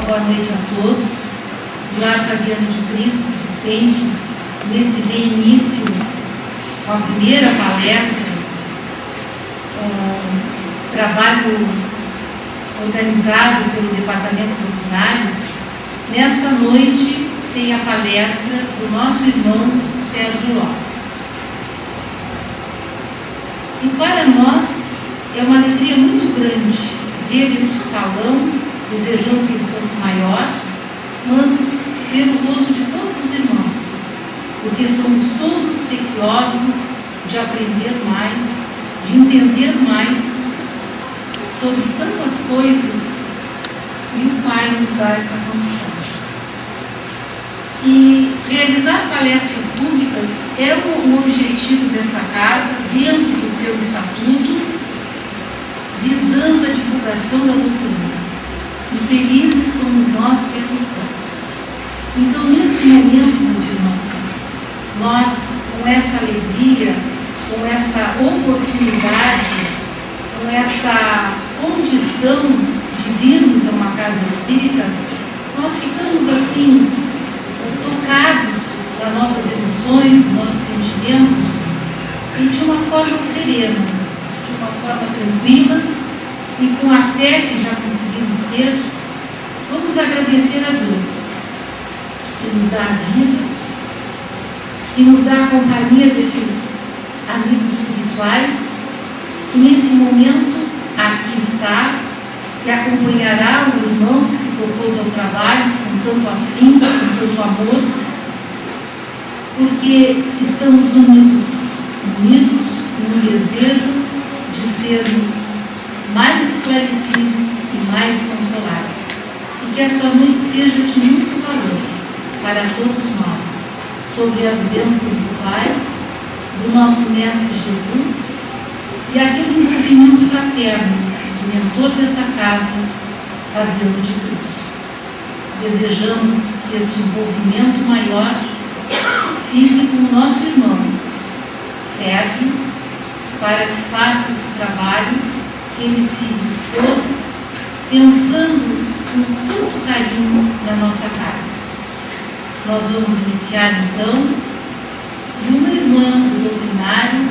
boa noite a todos. O Lar Fabiano de Cristo se sente nesse reinício com a primeira palestra, trabalho organizado pelo Departamento Doutrinário. Nesta noite tem a palestra do nosso irmão Sérgio Lopes. E para nós é uma alegria muito grande ver este salão, desejando que ele fosse maior, mas ver o rosto de todos os irmãos, porque somos todos sequiosos de aprender mais, de entender mais sobre tantas coisas, e o Pai nos dá essa condição. E realizar palestras públicas é o objetivo dessa casa, dentro do seu estatuto, visando a divulgação da doutrina. E felizes somos nós que aqui estamos. Então, nesse momento, meus irmãos, nós, com essa alegria, com essa oportunidade, com essa condição de virmos a uma casa espírita, nós ficamos assim, tocados das nossas emoções, dos nossos sentimentos, e de uma forma serena, de uma forma tranquila, e com a fé que já conseguimos ter, vamos agradecer a Deus, que nos dá a vida, que nos dá a companhia desses amigos espirituais, que nesse momento aqui está, que acompanhará o irmão que se propôs ao trabalho com tanto afinco, com tanto amor, porque estamos unidos no desejo de sermos mais esclarecidos e mais consolados. E que esta noite seja de muito valor para todos nós, sobre as bênçãos do Pai, do nosso Mestre Jesus, e aquele paterno do mentor desta casa, Fabiano de Cristo. Desejamos que este envolvimento maior fique com o nosso irmão, Sérgio, para que faça esse trabalho que ele se dispôs, pensando com tanto carinho na nossa casa. Nós vamos iniciar então, e uma irmã do doutrinário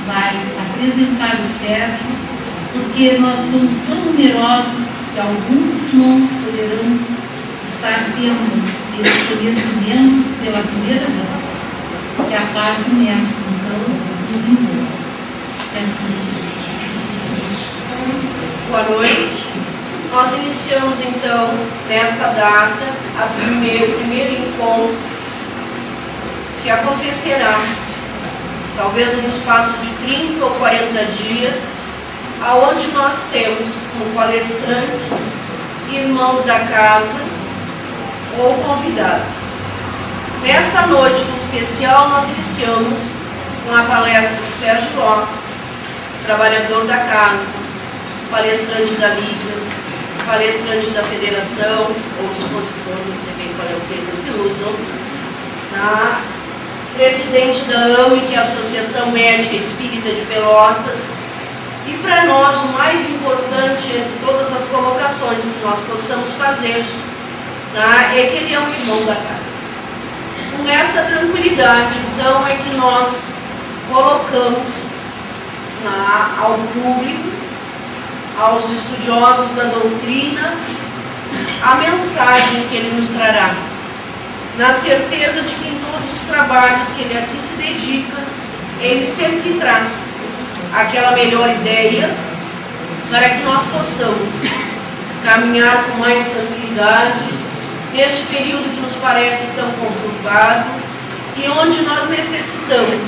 vai apresentar o Sérgio, porque nós somos tão numerosos que alguns irmãos poderão estar tendo esse conhecimento pela primeira vez. Que a paz do Mestre, então, nos envolva. Que assim seja. Boa noite. Nós iniciamos, então, nesta data, o primeiro encontro que acontecerá, talvez no espaço de 30 ou 40 dias, aonde nós temos um palestrante, irmãos da casa ou convidados. Nesta noite em especial, nós iniciamos com a palestra do Sérgio Lopes, trabalhador da casa, palestrante da Liga, palestrante da Federação, ou expositor, não sei bem qual é o termo que usam, presidente da AME, que é a Associação Médica Espírita de Pelotas. E para nós, o mais importante entre todas as colocações que nós possamos fazer, é que ele é um irmão da casa. Com essa tranquilidade, então, é que nós colocamos ao público, aos estudiosos da doutrina, a mensagem que ele nos trará, na certeza de que em todos os trabalhos que ele aqui se dedica, ele sempre traz aquela melhor ideia para que nós possamos caminhar com mais tranquilidade neste período que nos parece tão conturbado e onde nós necessitamos,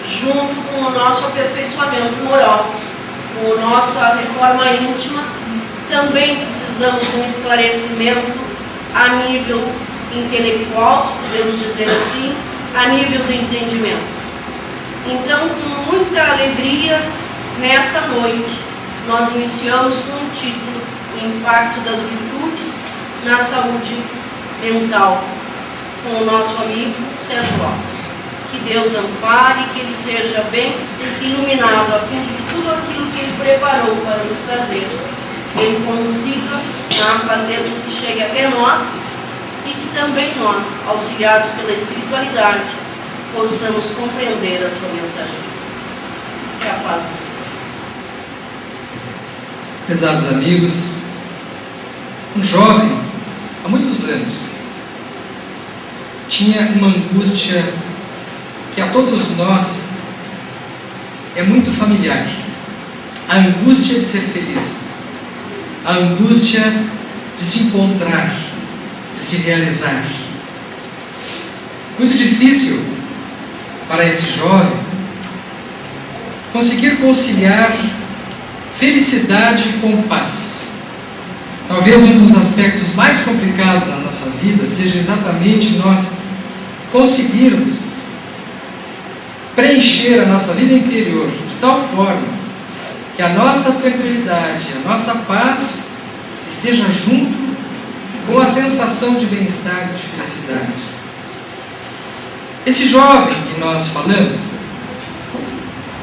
junto com o nosso aperfeiçoamento moral, com a nossa reforma íntima, também precisamos de um esclarecimento a nível intelectual, se podemos dizer assim, a nível do entendimento. Então, com muita alegria, nesta noite, nós iniciamos com o título O Impacto das Virtudes na Saúde Mental, com o nosso amigo Sérgio Lopes. Que Deus ampare, que ele seja bem iluminado, a fim de que tudo aquilo que ele preparou para nos trazer, ele consiga fazer com que chegue até nós e que também nós, auxiliados pela espiritualidade, possamos compreender a sua mensagem. Que a paz do Senhor. Prezados amigos, um jovem, há muitos anos, tinha uma angústia que a todos nós é muito familiar. A angústia de ser feliz, a angústia de se encontrar, de se realizar. Muito difícil para esse jovem conseguir conciliar felicidade com paz. Talvez um dos aspectos mais complicados da nossa vida seja exatamente nós conseguirmos preencher a nossa vida interior de tal forma que a nossa tranquilidade, a nossa paz esteja junto com a sensação de bem-estar e de felicidade. Esse jovem que nós falamos,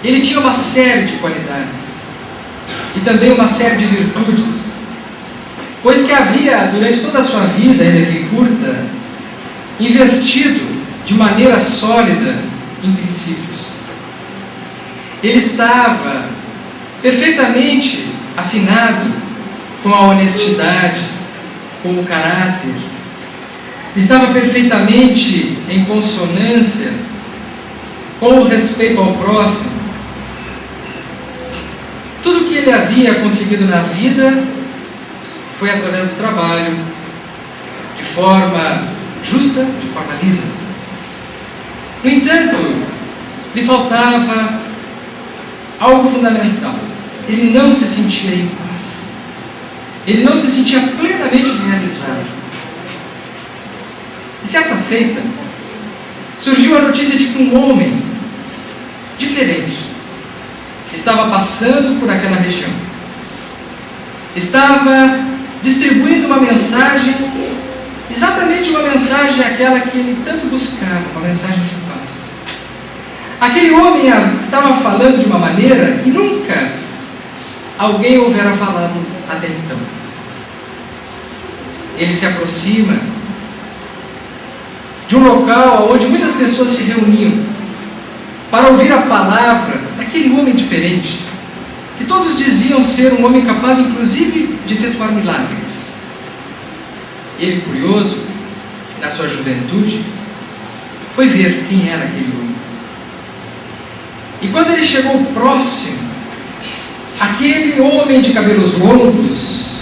ele tinha uma série de qualidades e também uma série de virtudes, pois que havia, durante toda a sua vida, ainda que curta, investido de maneira sólida em princípios. Ele estava perfeitamente afinado com a honestidade, com o caráter, estava perfeitamente em consonância com o respeito ao próximo. Tudo que ele havia conseguido na vida foi através do trabalho, de forma justa, de forma lisa. No entanto, lhe faltava algo fundamental. Ele não se sentia em paz. Ele não se sentia plenamente realizado. E certa feita, surgiu a notícia de que um homem diferente, estava passando por aquela região. Estava distribuindo uma mensagem, exatamente uma mensagem aquela que ele tanto buscava, uma mensagem de paz. Aquele homem estava falando de uma maneira que nunca alguém houvera falado até então. Ele se aproxima de um local onde muitas pessoas se reuniam para ouvir a palavra daquele homem diferente, que todos diziam ser um homem capaz, inclusive, de efetuar milagres. Ele, curioso, na sua juventude, foi ver quem era aquele homem. E quando ele chegou próximo, aquele homem de cabelos longos,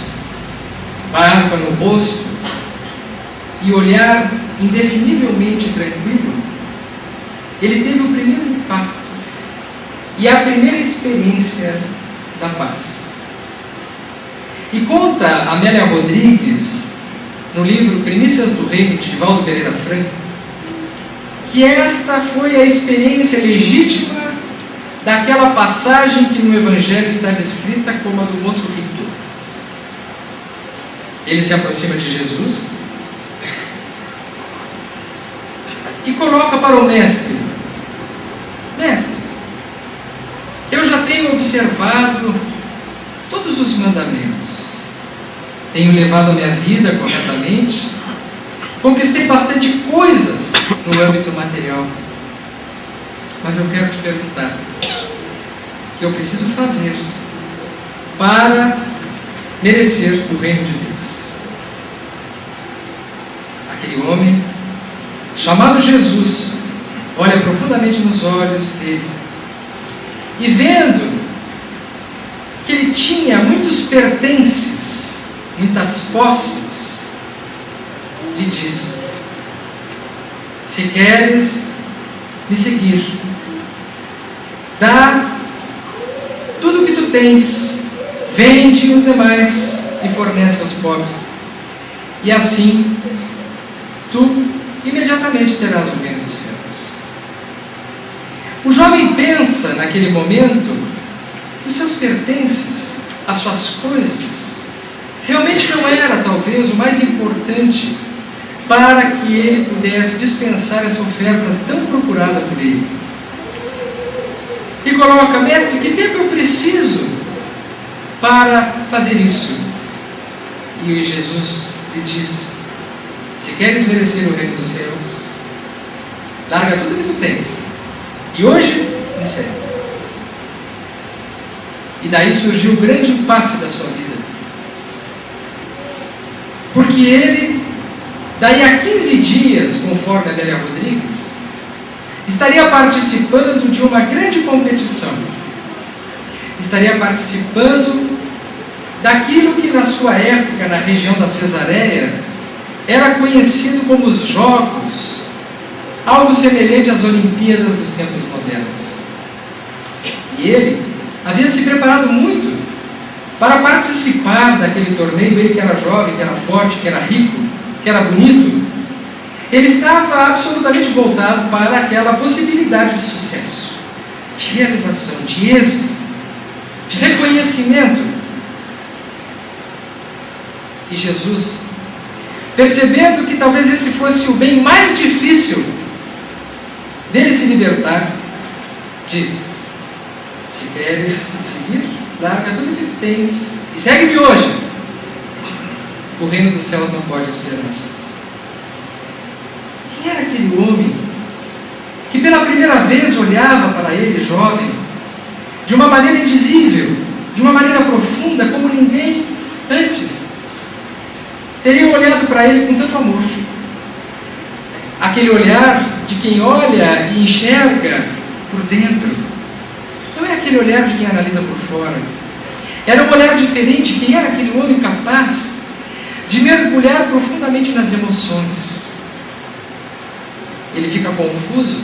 barba no rosto e olhar indefinivelmente tranquilo, ele teve o primeiro impacto e a primeira experiência da paz. E conta Amélia Rodrigues, no livro Primícias do Reino, de Divaldo Pereira Franco, que esta foi a experiência legítima daquela passagem que no Evangelho está descrita como a do moço rico. Ele se aproxima de Jesus e coloca para o mestre: Mestre, eu já tenho observado todos os mandamentos, tenho levado a minha vida corretamente, conquistei bastante coisas no âmbito material, mas eu quero te perguntar o que eu preciso fazer para merecer o reino de Deus. Aquele homem, chamado Jesus, olha profundamente nos olhos dele e, vendo que ele tinha muitos pertences, muitas posses, lhe diz: se queres me seguir, dá tudo o que tu tens, vende os demais e fornece aos pobres, e assim tu imediatamente terás o reino dos céus. O jovem pensa naquele momento que os seus pertences, as suas coisas, realmente não era talvez o mais importante para que ele pudesse dispensar essa oferta tão procurada por ele. E coloca: mestre, que tempo eu preciso para fazer isso? E Jesus lhe diz: se queres merecer o reino dos céus, larga tudo que tu tens e hoje me segue. E daí surgiu o grande impasse da sua vida, porque ele, daí a 15 dias, conforme a Amélia Rodrigues, estaria participando de uma grande competição, estaria participando daquilo que na sua época, na região da Cesareia, era conhecido como os Jogos, algo semelhante às Olimpíadas dos tempos modernos. E ele havia se preparado muito para participar daquele torneio. Ele que era jovem, que era forte, que era rico, que era bonito, ele estava absolutamente voltado para aquela possibilidade de sucesso, de realização, de êxito, de reconhecimento. E Jesus, percebendo que talvez esse fosse o bem mais difícil dele se libertar, diz: se queres me seguir, larga tudo que tu tens e segue-me hoje. O reino dos céus não pode esperar. Quem era aquele homem que pela primeira vez olhava para ele, jovem, de uma maneira indizível, de uma maneira profunda, como ninguém antes teria olhado para ele com tanto amor? Aquele olhar de quem olha e enxerga por dentro, não é aquele olhar de quem analisa por fora. Era um olhar diferente. Quem era aquele homem capaz de mergulhar profundamente nas emoções? Ele fica confuso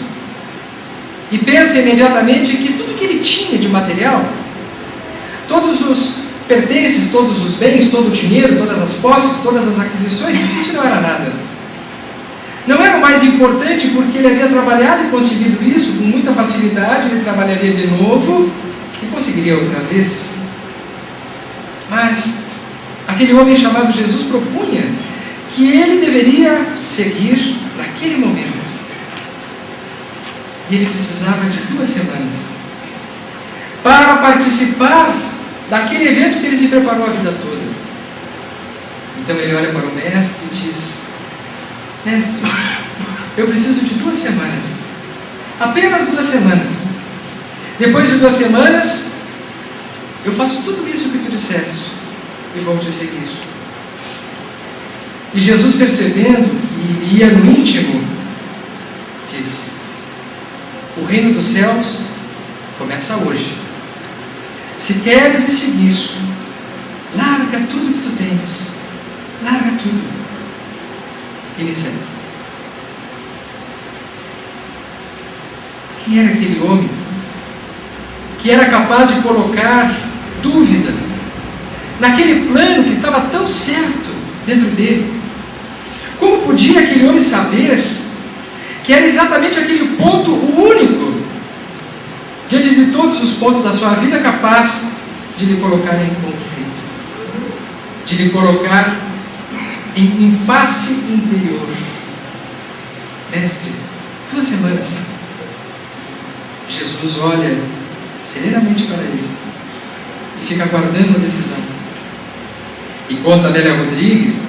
e pensa imediatamente que tudo que ele tinha de material, todos os pertences, todos os bens, todo o dinheiro, todas as posses, todas as aquisições, isso não era nada. Não era o mais importante, porque ele havia trabalhado e conseguido isso com muita facilidade. Ele trabalharia de novo que conseguiria outra vez. Mas aquele homem chamado Jesus propunha que ele deveria seguir naquele momento. E ele precisava de 2 semanas para participar daquele evento que ele se preparou a vida toda. Então ele olha para o mestre e diz: mestre, eu preciso de 2 semanas, apenas 2 semanas. Depois de 2 semanas, eu faço tudo isso que tu disseste e vou te seguir. E Jesus, percebendo que ia no íntimo, diz: o reino dos céus começa hoje. Se queres me seguir, larga tudo que tu tens, larga tudo e me segue. Quem era aquele homem que era capaz de colocar dúvida naquele plano que estava tão certo dentro dele? Como podia aquele homem saber que era exatamente aquele ponto, o único, diante de todos os pontos da sua vida, capaz de lhe colocar em conflito, de lhe colocar em impasse interior? Mestre, 2 semanas. Jesus olha serenamente para ele e fica aguardando a decisão. E conta a Nélia Rodrigues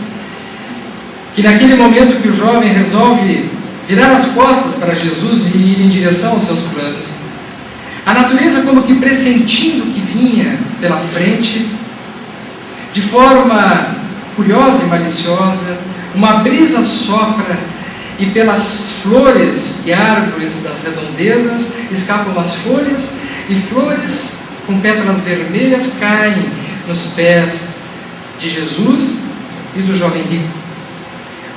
que naquele momento que o jovem resolve virar as costas para Jesus e ir em direção aos seus planos, a natureza, como que pressentindo o que vinha pela frente, de forma curiosa e maliciosa, uma brisa sopra e pelas flores e árvores das redondezas escapam as folhas, e flores com pétalas vermelhas caem nos pés de Jesus e do jovem rico,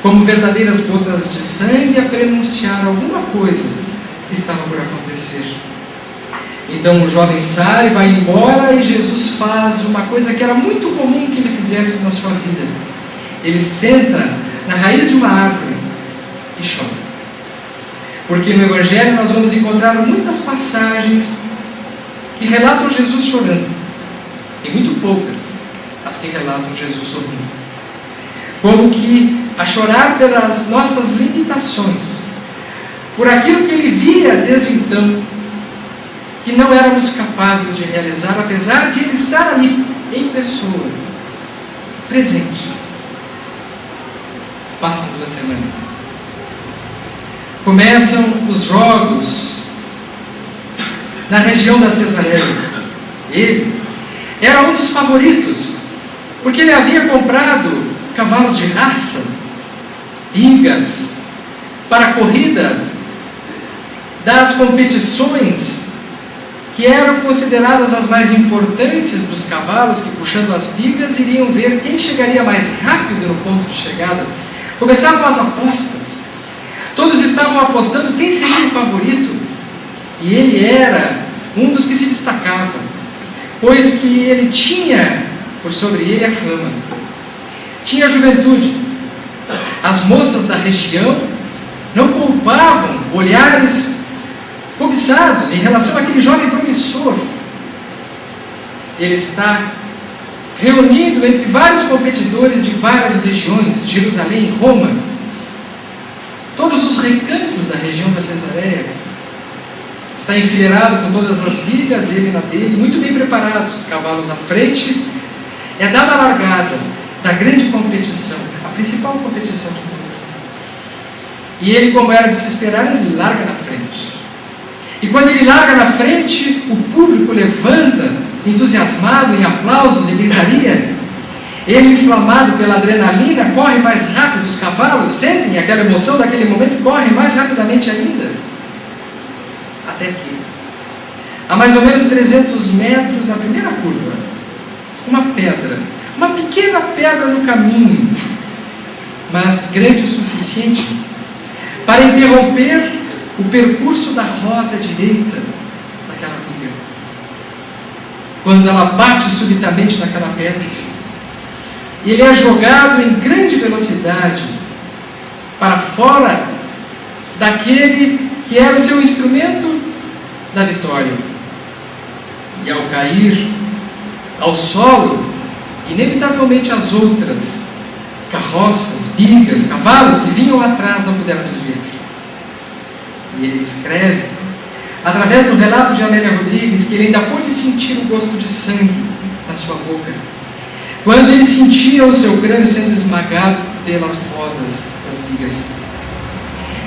como verdadeiras gotas de sangue a prenunciar alguma coisa que estava por acontecer. Então o jovem sai, vai embora, e Jesus faz uma coisa que era muito comum que ele fizesse na sua vida. Ele senta na raiz de uma árvore e chora. Porque no Evangelho nós vamos encontrar muitas passagens que relatam Jesus chorando, e muito poucas as que relatam Jesus sorrindo. Como que a chorar pelas nossas limitações, por aquilo que ele via desde então, que não éramos capazes de realizar, apesar de ele estar ali, em pessoa, presente. Passam 2 semanas. Começam os jogos na região da Cesareia. Ele era um dos favoritos, porque ele havia comprado cavalos de raça, bigas, para a corrida das competições que eram consideradas as mais importantes dos cavalos, que puxando as bigas iriam ver quem chegaria mais rápido no ponto de chegada. Começavam as apostas, todos estavam apostando quem seria o favorito, e ele era um dos que se destacava, pois que ele tinha por sobre ele a fama, tinha a juventude. As moças da região não poupavam olhares cobiçados em relação àquele jovem promissor. Ele está reunido entre vários competidores de várias regiões, Jerusalém, Roma, todos os recantos da região da Cesareia. Está enfileirado com todas as bigas, ele na dele, muito bem preparados, cavalos à frente. É dada a largada da grande competição, a principal competição de todas. E ele, como era de se esperar, ele larga na frente. E quando ele larga na frente, o público levanta, entusiasmado, em aplausos e gritaria. Ele, inflamado pela adrenalina, corre mais rápido. Os cavalos sentem aquela emoção daquele momento, correm mais rapidamente ainda. Até que, a mais ou menos 300 metros na primeira curva, uma pedra, uma pequena pedra no caminho, mas grande o suficiente para interromper o percurso da roda direita daquela biga. Quando ela bate subitamente naquela pedra, ele é jogado em grande velocidade para fora daquele que era o seu instrumento da vitória. e ao cair ao solo, inevitavelmente as outras carroças, bigas, cavalos que vinham atrás não puderam desviar. E ele descreve, através do relato de Amélia Rodrigues, que ele ainda pôde sentir o gosto de sangue na sua boca, quando ele sentia o seu crânio sendo esmagado pelas rodas das bigas.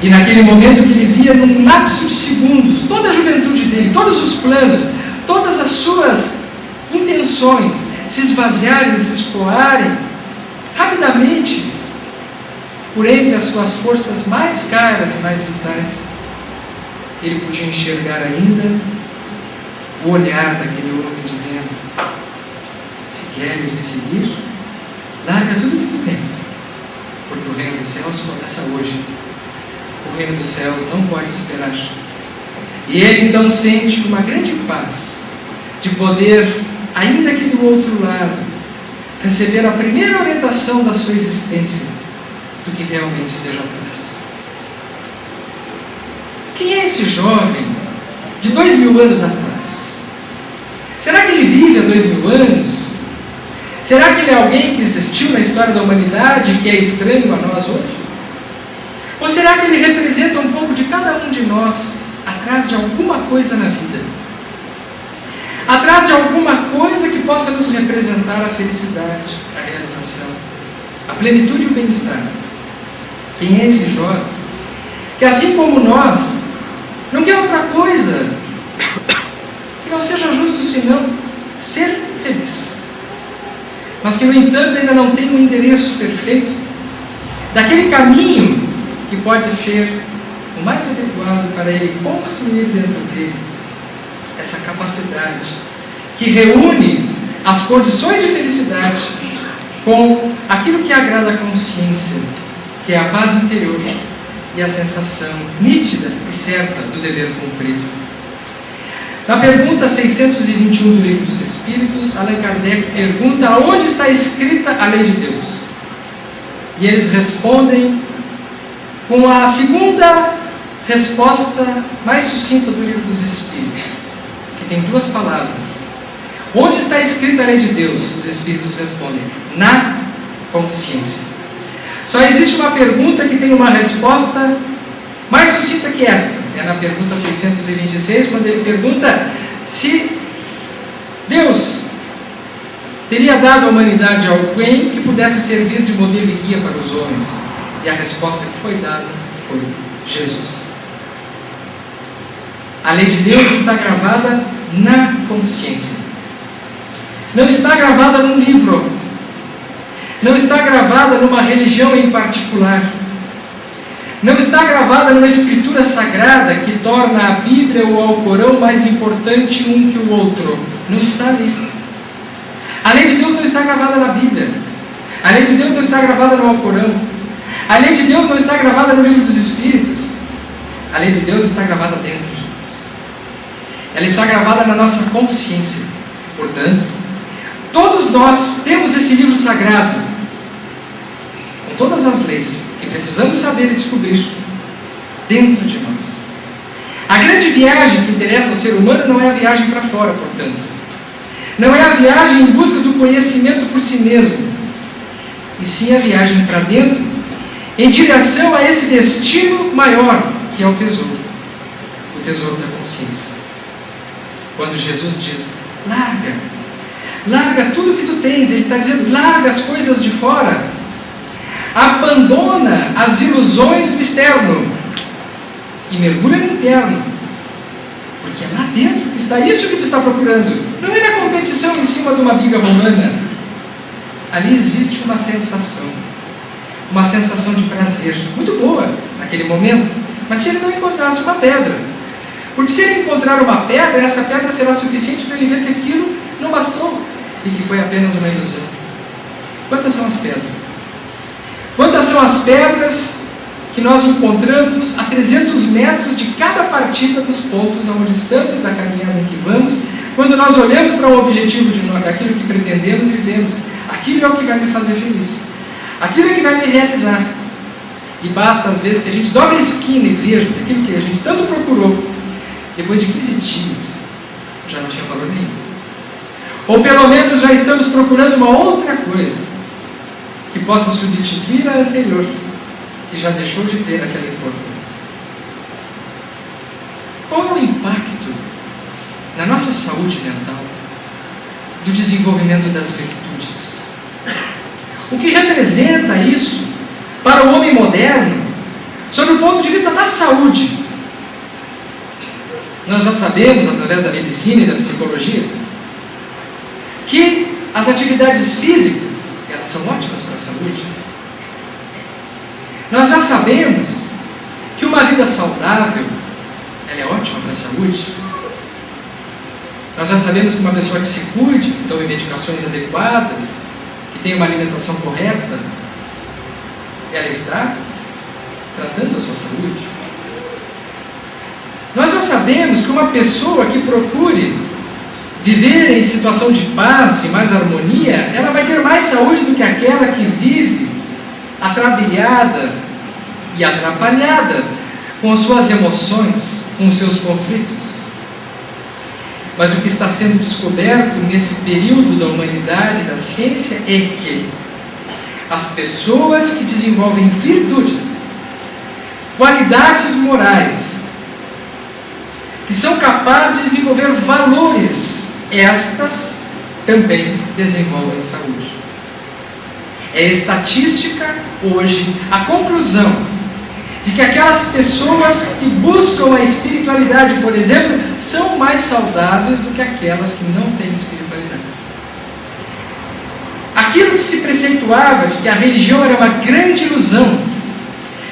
E naquele momento que ele via, num lapso de segundos, toda a juventude dele, todos os planos, todas as suas intenções se esvaziarem, se escoarem rapidamente por entre as suas forças mais caras e mais vitais, ele podia enxergar ainda o olhar daquele homem dizendo: se queres me seguir, larga tudo que tu tens, porque o reino dos céus começa hoje. O reino dos céus não pode esperar. E ele então sente uma grande paz de poder, ainda que do outro lado, receber a primeira orientação da sua existência do que realmente seja paz. Quem é esse jovem de 2000 anos atrás? Será que ele vive há 2000 anos? Será que ele é alguém que existiu na história da humanidade e que é estranho a nós hoje? Ou será que ele representa um pouco de cada um de nós atrás de alguma coisa na vida? Atrás de alguma coisa que possa nos representar a felicidade, a realização, a plenitude e o bem-estar. Quem é esse jovem que, assim como nós, não quer outra coisa que não seja justo senão ser feliz, mas que, no entanto, ainda não tem um endereço perfeito daquele caminho que pode ser o mais adequado para ele construir dentro dele essa capacidade que reúne as condições de felicidade com aquilo que agrada a consciência, que é a paz interior e a sensação nítida e certa do dever cumprido. Na pergunta 621 do Livro dos Espíritos, Allan Kardec pergunta aonde está escrita a lei de Deus. E eles respondem com a segunda resposta mais sucinta do Livro dos Espíritos, que tem duas palavras. Onde está escrita a lei de Deus? Os Espíritos respondem: na consciência. Só existe uma pergunta que tem uma resposta mais sucinta que esta. É na pergunta 626, quando ele pergunta se Deus teria dado à humanidade alguém que pudesse servir de modelo e guia para os homens. E a resposta que foi dada foi Jesus. A lei de Deus está gravada na consciência. Não está gravada num livro. Não está gravada numa religião em particular. Não está gravada numa escritura sagrada que torna a Bíblia ou o Alcorão mais importante um que o outro. Não está ali. A lei de Deus não está gravada na Bíblia. A lei de Deus não está gravada no Alcorão. A lei de Deus não está gravada no Livro dos Espíritos. A lei de Deus está gravada dentro de nós. Ela está gravada na nossa consciência. Portanto, todos nós temos esse livro sagrado, com todas as leis que precisamos saber e descobrir dentro de nós. A grande viagem que interessa ao ser humano não é a viagem para fora, portanto. Não é a viagem em busca do conhecimento por si mesmo, e sim a viagem para dentro, em direção a esse destino maior, que é o tesouro da consciência. Quando Jesus diz: larga tudo que tu tens, ele está dizendo: larga as coisas de fora, abandona as ilusões do externo e mergulha no interno, porque é lá dentro que está isso que tu está procurando. Não é na competição em cima de uma biga romana. Ali existe uma sensação de prazer muito boa naquele momento, mas se ele não encontrasse uma pedra, porque se ele encontrar uma pedra, essa pedra será suficiente para ele ver que aquilo não bastou e que foi apenas uma ilusão. Quantas são as pedras? Quantas são as pedras que nós encontramos a 300 metros de cada partida dos pontos onde estamos, da caminhada em que vamos, quando nós olhamos para o objetivo daquilo que pretendemos e vemos: aquilo é o que vai me fazer feliz, aquilo é que vai me realizar. E basta às vezes que a gente dobre a esquina e veja aquilo que a gente tanto procurou, depois de 15 dias já não tinha valor nenhum. Ou pelo menos já estamos procurando uma outra coisa que possa substituir a anterior, que já deixou de ter aquela importância. Qual é o impacto na nossa saúde mental do desenvolvimento das virtudes? O que representa isso para o homem moderno, sob o ponto de vista da saúde? Nós já sabemos, através da medicina e da psicologia, que as atividades físicas, elas são ótimas para a saúde. Nós já sabemos que uma vida saudável, ela é ótima para a saúde. Nós já sabemos que uma pessoa que se cuide, que tome medicações adequadas, que tenha uma alimentação correta, ela está tratando a sua saúde. Nós já sabemos que uma pessoa que procure viver em situação de paz e mais harmonia, ela vai ter mais saúde do que aquela que vive atrabilhada e atrapalhada com as suas emoções, com os seus conflitos. Mas o que está sendo descoberto nesse período da humanidade, da ciência, é que as pessoas que desenvolvem virtudes, qualidades morais, que são capazes de desenvolver valores, estas também desenvolvem saúde. É estatística hoje a conclusão de que aquelas pessoas que buscam a espiritualidade, por exemplo, são mais saudáveis do que aquelas que não têm espiritualidade. Aquilo que se preceituava de que a religião era uma grande ilusão,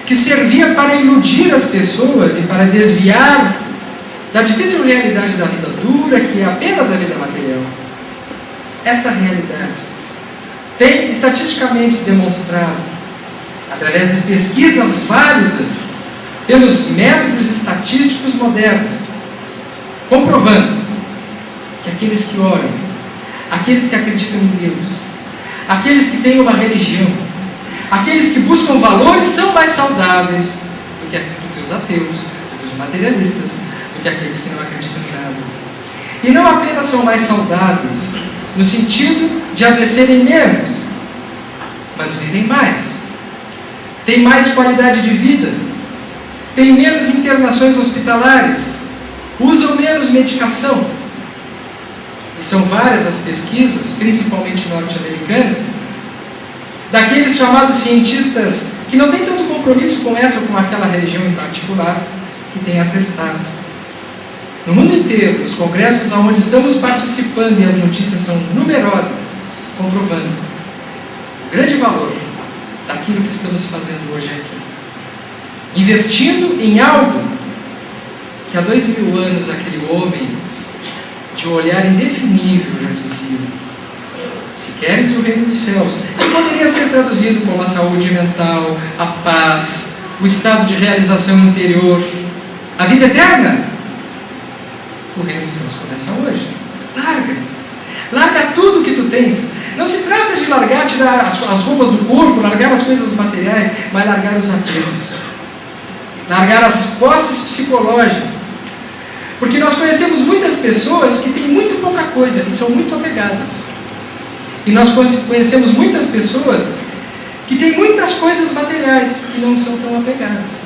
que servia para iludir as pessoas e para desviar da difícil realidade da vida dura, que é apenas a vida material. Esta realidade tem estatisticamente demonstrado, através de pesquisas válidas pelos métodos estatísticos modernos, comprovando que aqueles que oram, aqueles que acreditam em Deus, aqueles que têm uma religião, aqueles que buscam valores são mais saudáveis do que os ateus, do que os materialistas, do que aqueles que não acreditam em nada. E não apenas são mais saudáveis no sentido de adoecerem menos, mas vivem mais, têm mais qualidade de vida, têm menos internações hospitalares, usam menos medicação. E são várias as pesquisas, principalmente norte-americanas, daqueles chamados cientistas que não têm tanto compromisso com essa ou com aquela religião em particular, que têm atestado. No mundo inteiro, nos congressos onde estamos participando, e as notícias são numerosas, comprovando o grande valor daquilo que estamos fazendo hoje aqui. Investindo em algo que há 2000 anos aquele homem de um olhar indefinível já dizia: se queres o reino dos céus, que poderia ser traduzido como a saúde mental, a paz, o estado de realização interior, a vida eterna. O reino dos céus começa hoje. Larga tudo que tu tens. Não se trata de largar, tirar as roupas do corpo, largar as coisas materiais, mas largar os apegos, largar as posses psicológicas. Porque nós conhecemos muitas pessoas que têm muito pouca coisa e são muito apegadas. E nós conhecemos muitas pessoas que têm muitas coisas materiais e não são tão apegadas.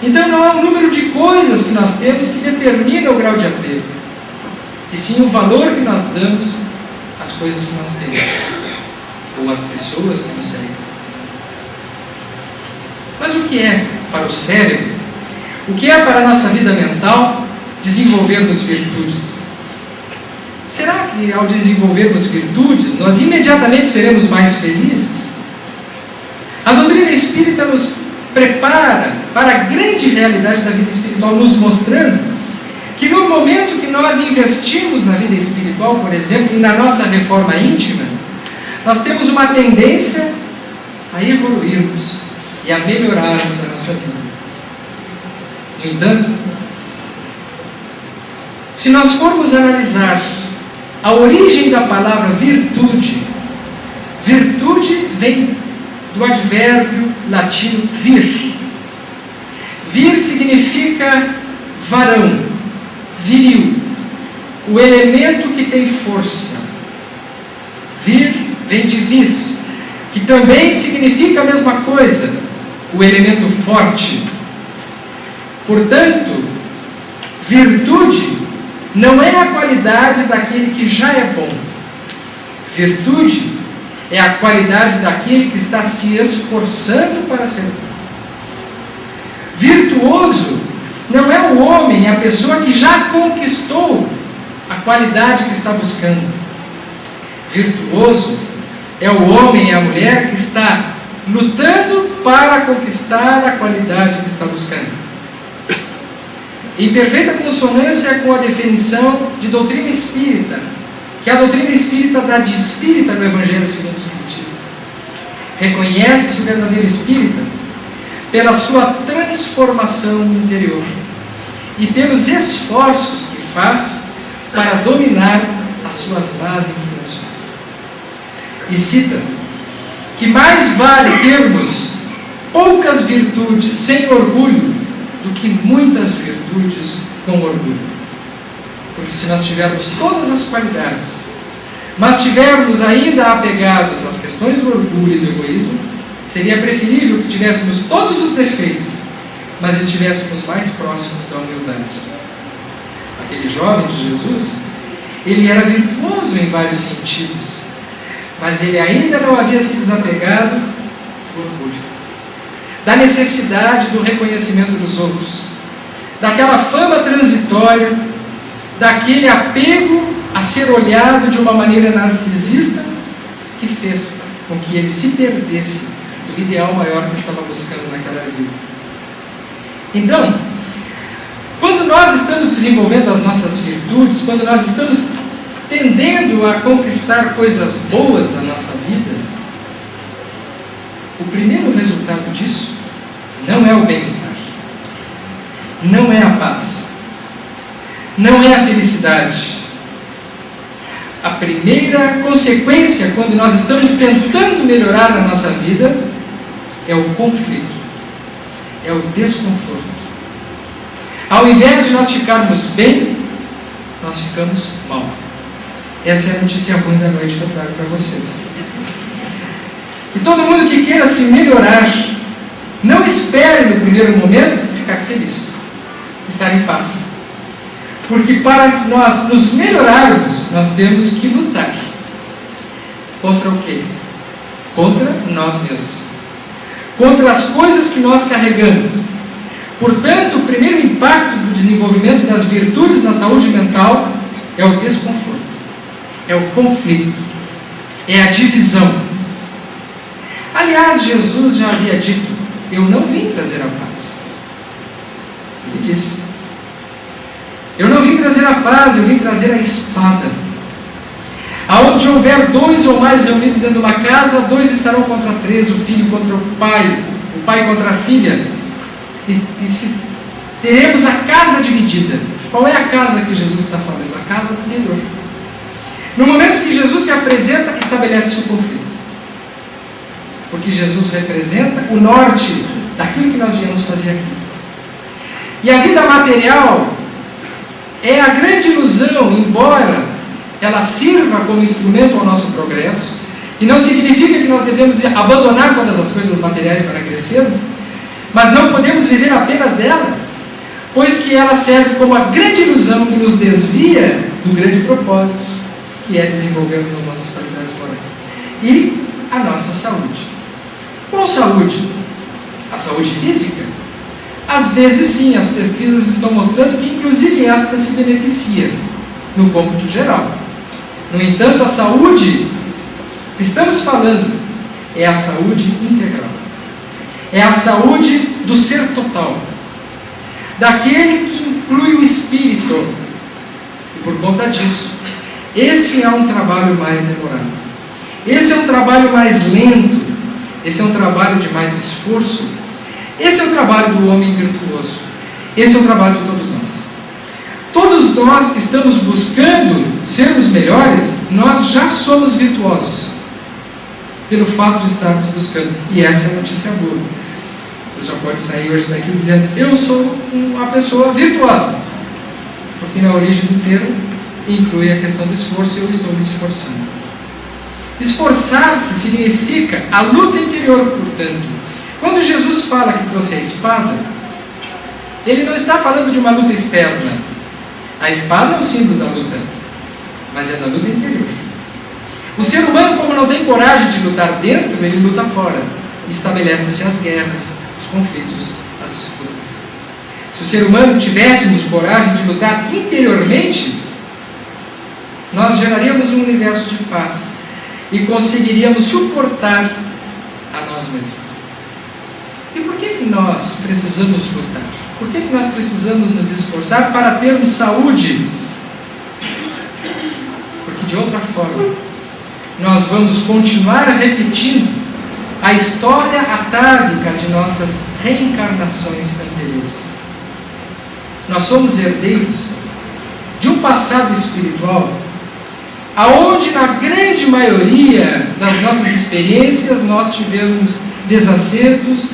Então não é o número de coisas que nós temos que determina o grau de apego, e sim o valor que nós damos às coisas que nós temos, ou às pessoas que nos seguem. Mas o que é para o cérebro, o que é para a nossa vida mental, desenvolvermos virtudes? Será que ao desenvolvermos virtudes, nós imediatamente seremos mais felizes? A doutrina espírita nos prepara para a grande realidade da vida espiritual, nos mostrando que no momento que nós investimos na vida espiritual, por exemplo, e na nossa reforma íntima, nós temos uma tendência a evoluirmos e a melhorarmos a nossa vida. No entanto, se nós formos analisar a origem da palavra virtude, virtude vem do advérbio latino vir. Vir significa varão, viril, o elemento que tem força, vem de vis, que também significa a mesma coisa, o elemento forte. Portanto, virtude não é a qualidade daquele que já é bom. Virtude é a qualidade daquele que está se esforçando para ser bom. Virtuoso não é o homem, a pessoa que já conquistou a qualidade que está buscando. Virtuoso é o homem e a mulher que está lutando para conquistar a qualidade que está buscando. Em perfeita consonância com a definição de doutrina espírita, que a doutrina espírita dá de espírita no Evangelho segundo o Espiritismo. Reconhece-se o verdadeiro espírita pela sua transformação interior e pelos esforços que faz para dominar as suas más inclinações. E cita que mais vale termos poucas virtudes sem orgulho do que muitas virtudes com orgulho. Porque se nós tivermos todas as qualidades, mas estivermos ainda apegados às questões do orgulho e do egoísmo, seria preferível que tivéssemos todos os defeitos, mas estivéssemos mais próximos da humildade. Aquele jovem de Jesus, ele era virtuoso em vários sentidos, mas ele ainda não havia se desapegado do orgulho, da necessidade do reconhecimento dos outros, daquela fama transitória, daquele apego a ser olhado de uma maneira narcisista, que fez com que ele se perdesse do ideal maior que estava buscando naquela vida. Então, quando nós estamos desenvolvendo as nossas virtudes, quando nós estamos tendendo a conquistar coisas boas na nossa vida, o primeiro resultado disso não é o bem-estar, não é a paz, não é a felicidade. A primeira consequência, quando nós estamos tentando melhorar a nossa vida, é o conflito, é o desconforto. Ao invés de nós ficarmos bem, nós ficamos mal. Essa é a notícia ruim da noite que eu trago para vocês. E todo mundo que queira se melhorar, não espere no primeiro momento ficar feliz, estar em paz. Porque para nós nos melhorarmos, nós temos que lutar. Contra o quê? Contra nós mesmos. Contra as coisas que nós carregamos. Portanto, o primeiro impacto do desenvolvimento das virtudes na saúde mental é o desconforto, é o conflito, é a divisão. Aliás, Jesus já havia dito: eu não vim trazer a paz. Ele disse: eu não vim trazer a paz, eu vim trazer a espada. Aonde houver 2 ou mais reunidos dentro de uma casa, 2 estarão contra 3, o filho contra o pai contra a filha. E se teremos a casa dividida. Qual é a casa que Jesus está falando? A casa interior. No momento que Jesus se apresenta, estabelece o conflito. Porque Jesus representa o norte daquilo que nós viemos fazer aqui. E a vida material é a grande ilusão, embora ela sirva como instrumento ao nosso progresso, e não significa que nós devemos abandonar todas as coisas materiais para crescermos, mas não podemos viver apenas dela, pois que ela serve como a grande ilusão que nos desvia do grande propósito, que é desenvolvermos as nossas qualidades morais e a nossa saúde. Qual saúde? A saúde física? Às vezes sim, as pesquisas estão mostrando que inclusive esta se beneficia no cômputo geral. No entanto, a saúde que estamos falando é a saúde integral. É a saúde do ser total, daquele que inclui o espírito. E por conta disso, esse é um trabalho mais demorado, esse é um trabalho mais lento, esse é um trabalho de mais esforço, esse é o trabalho do homem virtuoso, esse é o trabalho de todos nós. Todos nós que estamos buscando sermos melhores, nós já somos virtuosos, pelo fato de estarmos buscando. E essa é a notícia boa. Você já pode sair hoje daqui dizendo: eu sou uma pessoa virtuosa, porque na origem do termo inclui a questão do esforço, e eu estou me esforçando. Esforçar-se significa a luta interior, portanto. Quando Jesus fala que trouxe a espada, ele não está falando de uma luta externa. A espada é o símbolo da luta, mas é da luta interior. O ser humano, como não tem coragem de lutar dentro, ele luta fora. Estabelece-se as guerras, os conflitos, as disputas. Se o ser humano tivéssemos coragem de lutar interiormente, nós geraríamos um universo de paz e conseguiríamos suportar a nós mesmos. E por que nós precisamos lutar? Por que nós precisamos nos esforçar para termos saúde? Porque de outra forma, nós vamos continuar repetindo a história atávica de nossas reencarnações anteriores. Nós somos herdeiros de um passado espiritual aonde na grande maioria das nossas experiências nós tivemos desacertos,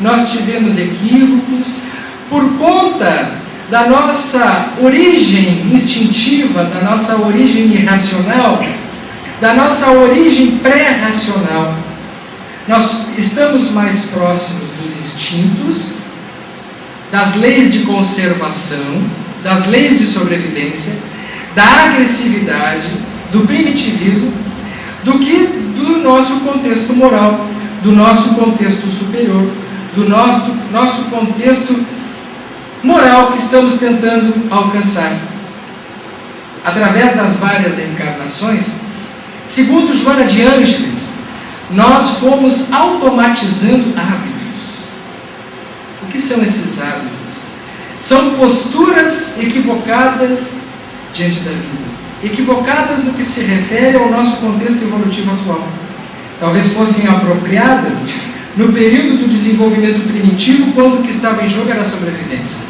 nós tivemos equívocos, por conta da nossa origem instintiva, da nossa origem irracional, da nossa origem pré-racional. Nós estamos mais próximos dos instintos, das leis de conservação, das leis de sobrevivência, da agressividade, do primitivismo, do que do nosso contexto moral, do nosso contexto superior, do nosso contexto moral que estamos tentando alcançar. Através das várias encarnações, segundo Joana de Ângeles, nós fomos automatizando hábitos. O que são esses hábitos? São posturas equivocadas diante da vida. Equivocadas no que se refere ao nosso contexto evolutivo atual. Talvez fossem apropriadas no período do desenvolvimento primitivo, quando o que estava em jogo era a sobrevivência.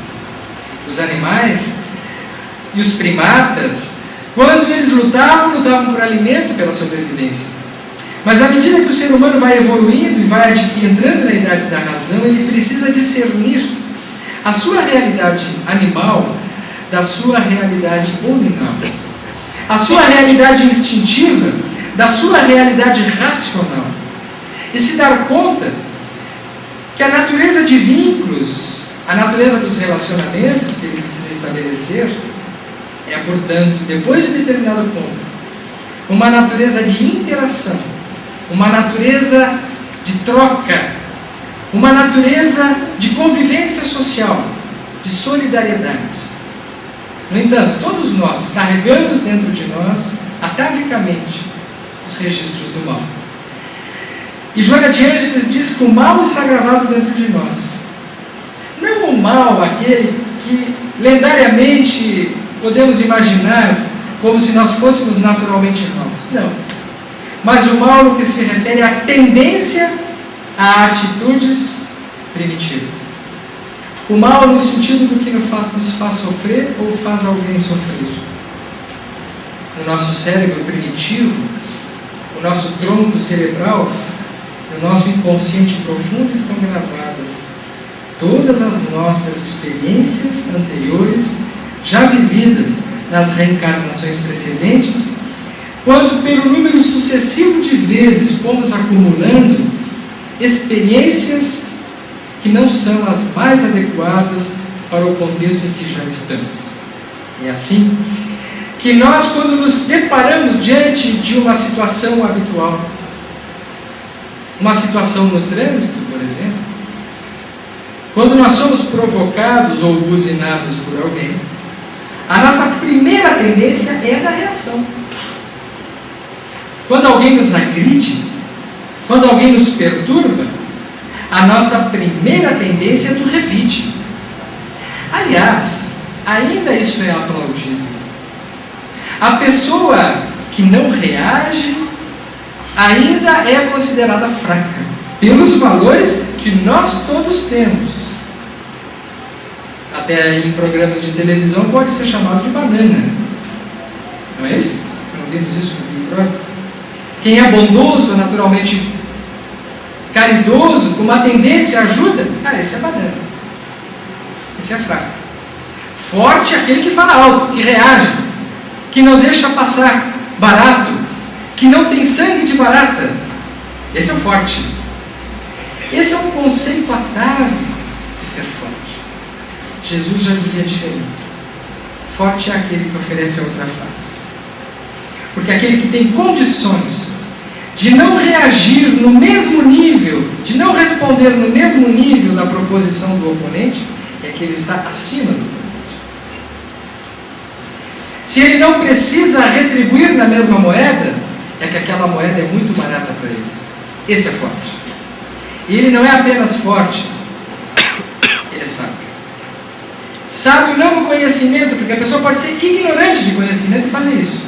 Os animais e os primatas, quando eles lutavam por alimento, pela sobrevivência. Mas à medida que o ser humano vai evoluindo e vai entrando na idade da razão, ele precisa discernir a sua realidade animal da sua realidade hominal. A sua realidade instintiva da sua realidade racional. E se dar conta que a natureza de vínculos, a natureza dos relacionamentos que ele precisa estabelecer, é, portanto, depois de determinado ponto, uma natureza de interação, uma natureza de troca, uma natureza de convivência social, de solidariedade. No entanto, todos nós carregamos dentro de nós, atavicamente, os registros do mal. E Joana de Ângeles diz que o mal está gravado dentro de nós. Não o mal, aquele que lendariamente podemos imaginar como se nós fôssemos naturalmente maus. Não. Mas o mal no que se refere à tendência a atitudes primitivas. O mal no sentido do que nos faz sofrer ou faz alguém sofrer. No nosso cérebro primitivo, o nosso tronco cerebral, no nosso inconsciente profundo estão gravadas todas as nossas experiências anteriores, já vividas nas reencarnações precedentes, quando pelo número sucessivo de vezes fomos acumulando experiências que não são as mais adequadas para o contexto em que já estamos. É assim que nós, quando nos deparamos diante de uma situação habitual, uma situação no trânsito, por exemplo, quando nós somos provocados ou buzinados por alguém, a nossa primeira tendência é da reação. Quando alguém nos agride, quando alguém nos perturba, a nossa primeira tendência é do revide. Aliás, ainda isso é aplaudido. A pessoa que não reage ainda é considerada fraca, pelos valores que nós todos temos. Até em programas de televisão pode ser chamado de banana. Não é isso? Não vimos isso no Big Brother? Quem é bondoso, naturalmente caridoso, com uma tendência à ajuda, esse é banana. Esse é fraco. Forte é aquele que fala alto, que reage, que não deixa passar barato, que não tem sangue de barata. Esse é o forte. Esse é um conceito atávico de ser forte. Jesus já dizia diferente. Forte é aquele que oferece a outra face. Porque aquele que tem condições de não reagir no mesmo nível, de não responder no mesmo nível da proposição do oponente, é que ele está acima do oponente. Se ele não precisa retribuir na mesma moeda, é que aquela moeda é muito barata para ele. Esse é forte. E ele não é apenas forte, ele é sábio. Sábio não no conhecimento, porque a pessoa pode ser ignorante de conhecimento e fazer isso.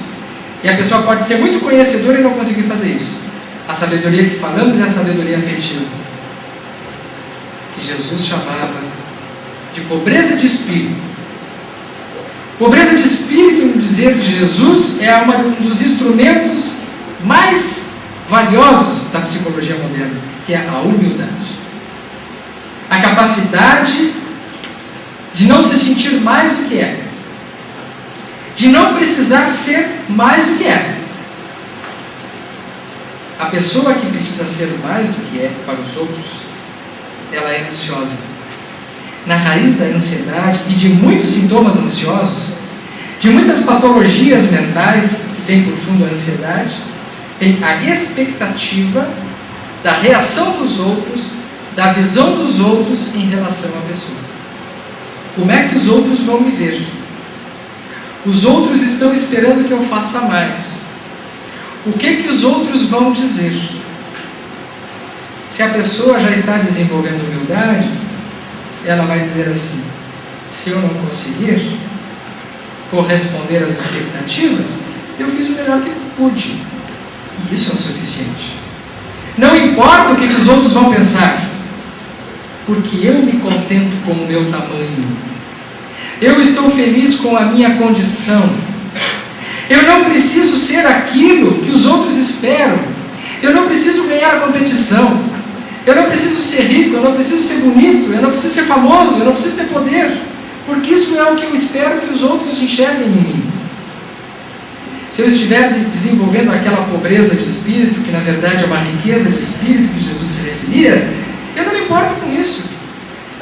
E a pessoa pode ser muito conhecedora e não conseguir fazer isso. A sabedoria que falamos é a sabedoria afetiva, que Jesus chamava de pobreza de espírito. Pobreza de espírito, no dizer de Jesus, é um dos instrumentos mais valiosos da psicologia moderna, que é a humildade. A capacidade de não se sentir mais do que é, de não precisar ser mais do que é. A pessoa que precisa ser mais do que é para os outros, ela é ansiosa. Na raiz da ansiedade e de muitos sintomas ansiosos, de muitas patologias mentais que têm por fundo a ansiedade, tem a expectativa da reação dos outros, da visão dos outros em relação à pessoa. Como é que os outros vão me ver? Os outros estão esperando que eu faça mais. O que os outros vão dizer? Se a pessoa já está desenvolvendo humildade, ela vai dizer assim: se eu não conseguir corresponder às expectativas, eu fiz o melhor que pude. E isso é o suficiente. Não importa o que os outros vão pensar, porque eu me contento com o meu tamanho. Eu estou feliz com a minha condição. Eu não preciso ser aquilo que os outros esperam. Eu não preciso ganhar a competição. Eu não preciso ser rico, eu não preciso ser bonito, eu não preciso ser famoso, eu não preciso ter poder. Porque isso é o que eu espero que os outros enxerguem em mim. Se eu estiver desenvolvendo aquela pobreza de espírito, que na verdade é uma riqueza de espírito que Jesus se referia, eu não me importo com isso.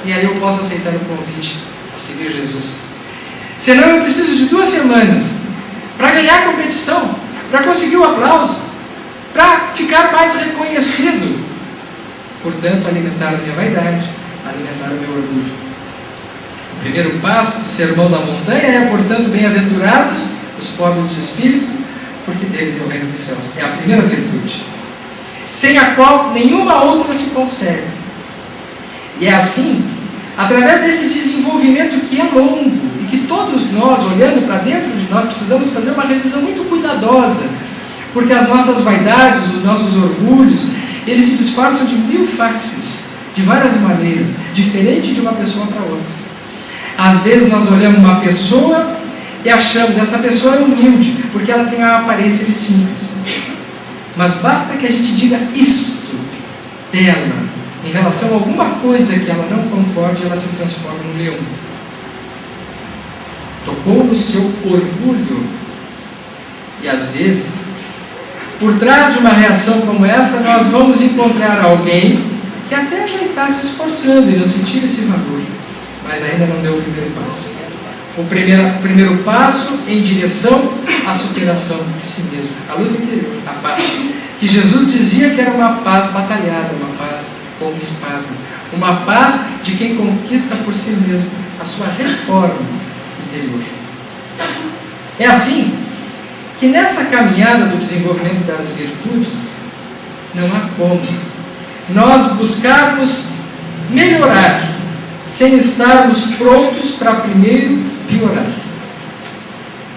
E aí eu posso aceitar o convite de seguir Jesus. Senão eu preciso de 2 semanas para ganhar a competição, para conseguir o aplauso, para ficar mais reconhecido. Portanto, alimentar a minha vaidade, alimentar o meu orgulho. O primeiro passo do Sermão da Montanha é, portanto, bem-aventurados os pobres de espírito, porque deles é o reino dos céus. É a primeira virtude, sem a qual nenhuma outra se consegue. E é assim, através desse desenvolvimento que é longo, e que todos nós, olhando para dentro de nós, precisamos fazer uma revisão muito cuidadosa, porque as nossas vaidades, os nossos orgulhos, eles se disfarçam de 1000 faces, de várias maneiras, diferente de uma pessoa para outra. Às vezes nós olhamos uma pessoa e achamos, essa pessoa é humilde, porque ela tem a aparência de simples. Mas basta que a gente diga isto dela, em relação a alguma coisa que ela não concorde, ela se transforma num leão. Tocou no seu orgulho. E às vezes, por trás de uma reação como essa, nós vamos encontrar alguém que até já está se esforçando em nos sentir esse valor, mas ainda não deu o primeiro passo. O primeiro passo em direção à superação de si mesmo, a luta interior, a paz, que Jesus dizia que era uma paz batalhada, uma paz com espada, uma paz de quem conquista por si mesmo a sua reforma interior. É assim que nessa caminhada do desenvolvimento das virtudes, não há como nós buscarmos melhorar sem estarmos prontos para primeiro piorar.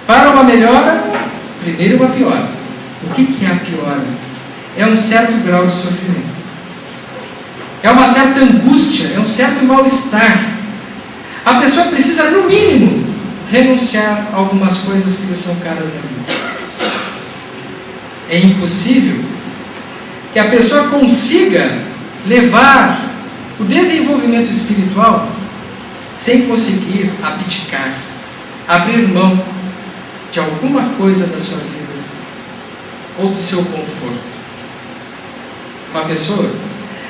Para uma melhora, primeiro uma piora. O que é a piora? É um certo grau de sofrimento. É uma certa angústia, é um certo mal-estar. A pessoa precisa, no mínimo, renunciar a algumas coisas que lhe são caras na vida. É impossível que a pessoa consiga levar o desenvolvimento espiritual sem conseguir abdicar, abrir mão de alguma coisa da sua vida ou do seu conforto. Uma pessoa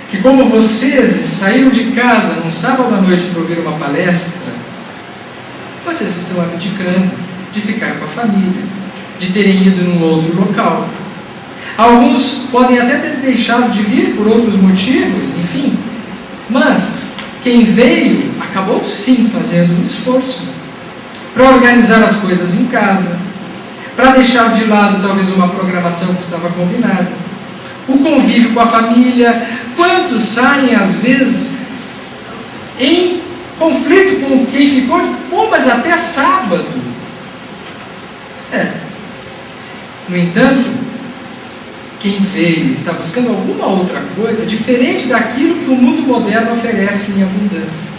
que, como vocês, saíram de casa num sábado à noite para ouvir uma palestra, vocês estão abdicando de ficar com a família, de terem ido num outro local. Alguns podem até ter deixado de vir por outros motivos, enfim, mas quem veio acabou sim fazendo um esforço para organizar as coisas em casa, para deixar de lado talvez uma programação que estava combinada, o convívio com a família. Quantos saem às vezes em conflito com quem ficou, mas até sábado. No entanto, quem veio está buscando alguma outra coisa diferente daquilo que o mundo moderno oferece em abundância.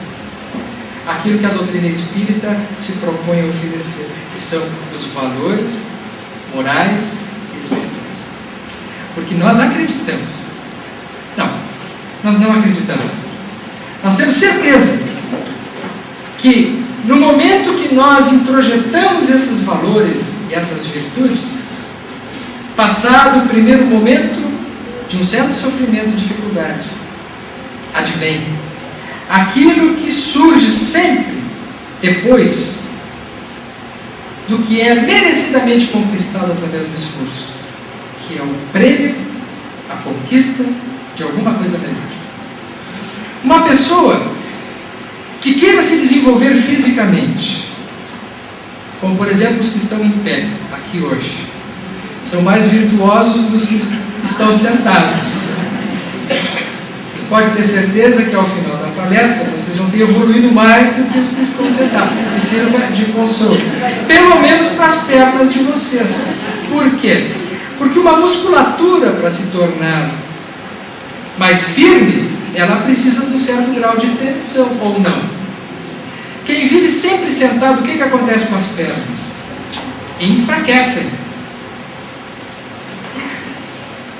Aquilo que a doutrina espírita se propõe a oferecer, que são os valores morais e espirituais. Porque nós acreditamos. Não, nós não acreditamos. Nós temos certeza que no momento que nós introjetamos esses valores e essas virtudes, passado o primeiro momento de um certo sofrimento e dificuldade, advém aquilo que surge sempre depois do que é merecidamente conquistado através do esforço, que é o prêmio, a conquista de alguma coisa melhor. Uma pessoa que queira se desenvolver fisicamente, como por exemplo os que estão em pé aqui hoje, são mais virtuosos dos que estão sentados. Vocês podem ter certeza que ao final da palestra vocês vão ter evoluído mais do que os que estão sentados. E sirva de consolo, pelo menos para as pernas de vocês. Por quê? Porque uma musculatura, para se tornar mais firme, ela precisa de um certo grau de tensão, ou não. Quem vive sempre sentado, o que acontece com as pernas? Enfraquecem.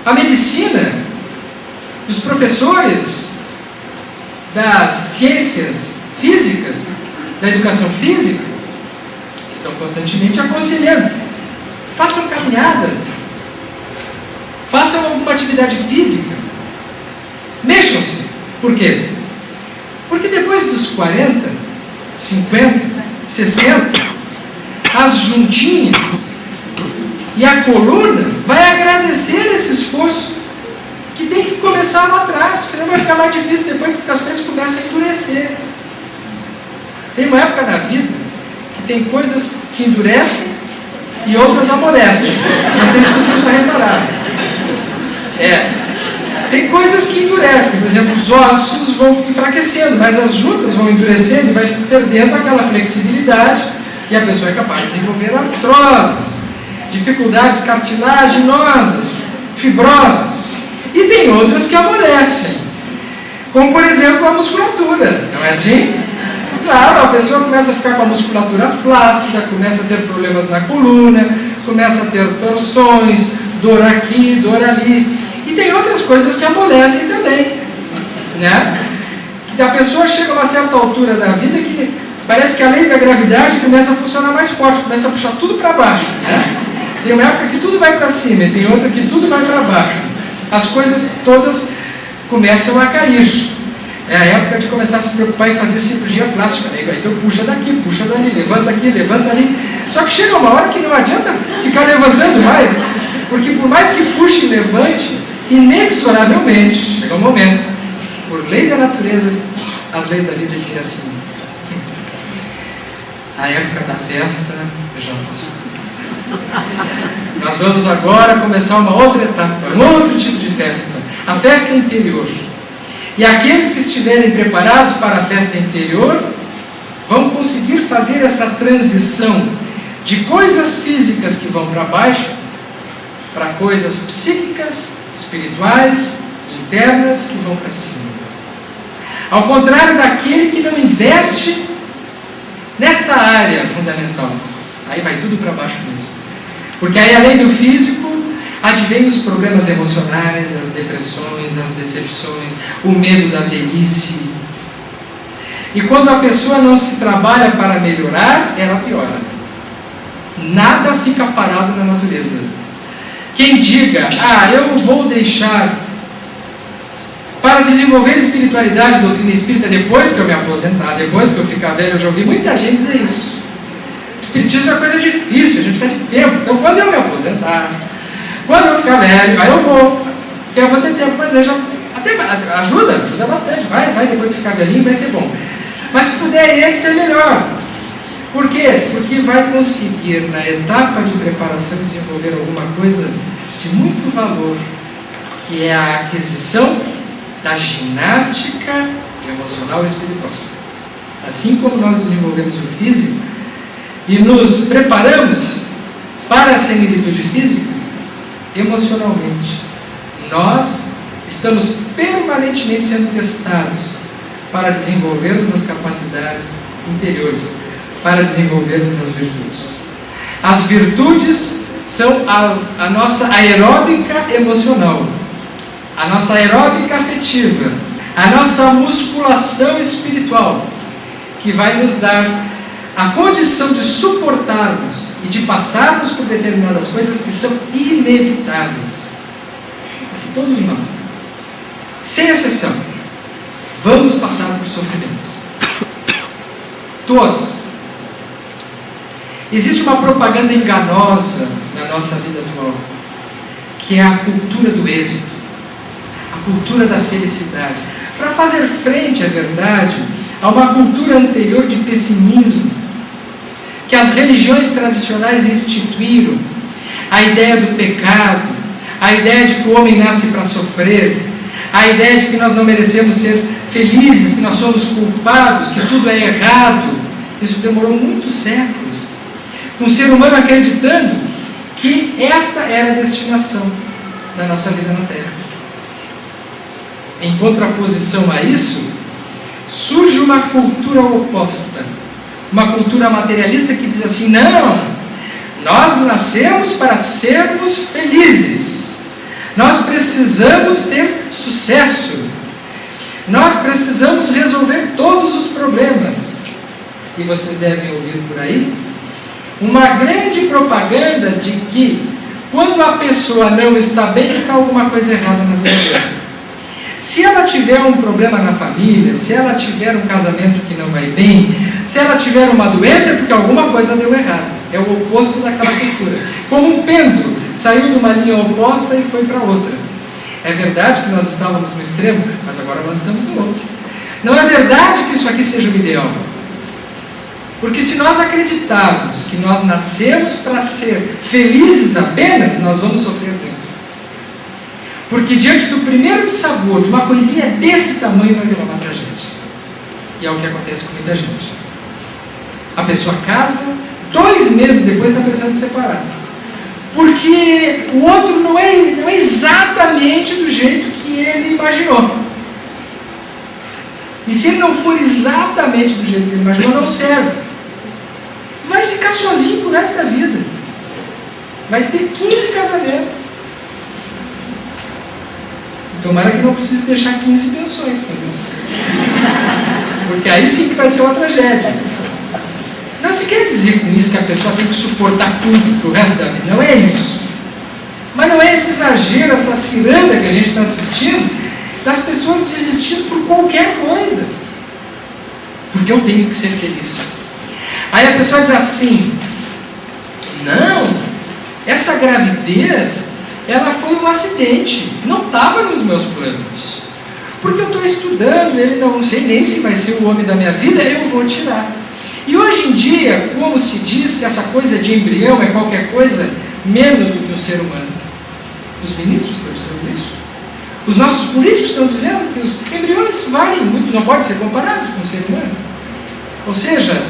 A medicina, os professores das ciências físicas, da educação física, estão constantemente aconselhando: façam caminhadas, façam alguma atividade física, mexam-se. Por quê? Porque depois dos 40, 50, 60, as juntinhas e a coluna vai agradecer esse esforço que tem que começar lá atrás, porque senão vai ficar mais difícil depois, porque as coisas começam a endurecer. Tem uma época da vida que tem coisas que endurecem e outras amolecem. Não sei se vocês já repararam. Tem coisas que endurecem, por exemplo, os ossos vão enfraquecendo, mas as juntas vão endurecendo e vai perdendo aquela flexibilidade, e a pessoa é capaz de desenvolver artroses, dificuldades cartilaginosas, fibrosas. E tem outras que amolecem, como por exemplo a musculatura, não é assim? Claro, a pessoa começa a ficar com a musculatura flácida, começa a ter problemas na coluna, começa a ter torções, dor aqui, dor ali. E tem outras coisas que amolecem também, né? Que a pessoa chega a uma certa altura da vida que parece que a lei da gravidade começa a funcionar mais forte, começa a puxar tudo para baixo, né? Tem uma época que tudo vai para cima e tem outra que tudo vai para baixo. As coisas todas começam a cair. É a época de começar a se preocupar em fazer cirurgia plástica, né? Então puxa daqui, puxa dali, levanta aqui, levanta ali. Só que chega uma hora que não adianta ficar levantando mais, porque por mais que puxe e levante, inexoravelmente chega um momento, por lei da natureza, as leis da vida dizem assim: a época da festa já passou. Nós vamos agora começar uma outra etapa, um outro tipo de festa, a festa interior. E aqueles que estiverem preparados para a festa interior vão conseguir fazer essa transição de coisas físicas que vão para baixo para coisas psíquicas, espirituais, internas que vão para cima. Ao contrário daquele que não investe nesta área fundamental, aí vai tudo para baixo mesmo. Porque aí, além do físico, advém os problemas emocionais, as depressões, as decepções, o medo da velhice. E quando a pessoa não se trabalha para melhorar, ela piora. Nada fica parado na natureza. quem diga, eu vou deixar para desenvolver espiritualidade e doutrina espírita depois que eu me aposentar, depois que eu ficar velho. Eu já ouvi muita gente dizer isso. Espiritismo é coisa difícil, a gente precisa de tempo. Então, quando eu me aposentar, quando eu ficar velho, aí eu vou, porque eu vou ter tempo. Mas até ajuda bastante. Vai depois de ficar velhinho, vai ser bom. Mas se puder ir antes, é melhor. Por quê? Porque vai conseguir, na etapa de preparação, desenvolver alguma coisa de muito valor, que é a aquisição da ginástica emocional e espiritual. Assim como nós desenvolvemos o físico e nos preparamos para a senilitude física, emocionalmente, nós estamos permanentemente sendo testados para desenvolvermos as capacidades interiores, para desenvolvermos as virtudes. As virtudes são a nossa aeróbica emocional, a nossa aeróbica afetiva, a nossa musculação espiritual, que vai nos dar a condição de suportarmos e de passarmos por determinadas coisas que são inevitáveis. Porque todos nós, sem exceção, vamos passar por sofrimentos. Todos. Existe uma propaganda enganosa na nossa vida atual, que é a cultura do êxito, a cultura da felicidade, para fazer frente, é verdade, a uma cultura anterior de pessimismo, que as religiões tradicionais instituíram, a ideia do pecado, a ideia de que o homem nasce para sofrer, a ideia de que nós não merecemos ser felizes, que nós somos culpados, que tudo é errado. Isso demorou muitos séculos. Um ser humano acreditando que esta era a destinação da nossa vida na Terra. Em contraposição a isso, surge uma cultura oposta, uma cultura materialista que diz assim: não, nós nascemos para sermos felizes, nós precisamos ter sucesso, nós precisamos resolver todos os problemas. E vocês devem ouvir por aí uma grande propaganda de que quando a pessoa não está bem, está alguma coisa errada na vida dela. Se ela tiver um problema na família, se ela tiver um casamento que não vai bem, se ela tiver uma doença, é porque alguma coisa deu errado. É o oposto daquela cultura. Como um pêndulo, saiu de uma linha oposta e foi para outra. É verdade que nós estávamos no extremo, mas agora nós estamos no outro. Não é verdade que isso aqui seja o ideal. Porque se nós acreditarmos que nós nascemos para ser felizes apenas, nós vamos sofrer muito. Porque diante do primeiro sabor de uma coisinha desse tamanho vai virar uma tragédia. E é o que acontece com muita gente. A pessoa casa, 2 meses depois está pensando em separar. Porque o outro não é exatamente do jeito que ele imaginou. E se ele não for exatamente do jeito que ele imaginou, não serve. Vai ficar sozinho por resto da vida. Vai ter 15 casamentos. Tomara que não precise deixar 15 pensões também. Porque aí sim que vai ser uma tragédia. Não se quer dizer com isso que a pessoa tem que suportar tudo pro resto da vida. Não é isso. Mas não é esse exagero, essa ciranda que a gente está assistindo, das pessoas desistindo por qualquer coisa. Porque eu tenho que ser feliz. Aí a pessoa diz assim: não, essa gravidez, ela foi um acidente, não estava nos meus planos. Porque eu estou estudando, ele não sei nem se vai ser o homem da minha vida, eu vou tirar. E hoje em dia, como se diz que essa coisa de embrião é qualquer coisa menos do que um ser humano? Os ministros estão dizendo isso. Os nossos políticos estão dizendo que os embriões valem muito, não podem ser comparados com um ser humano. Ou seja,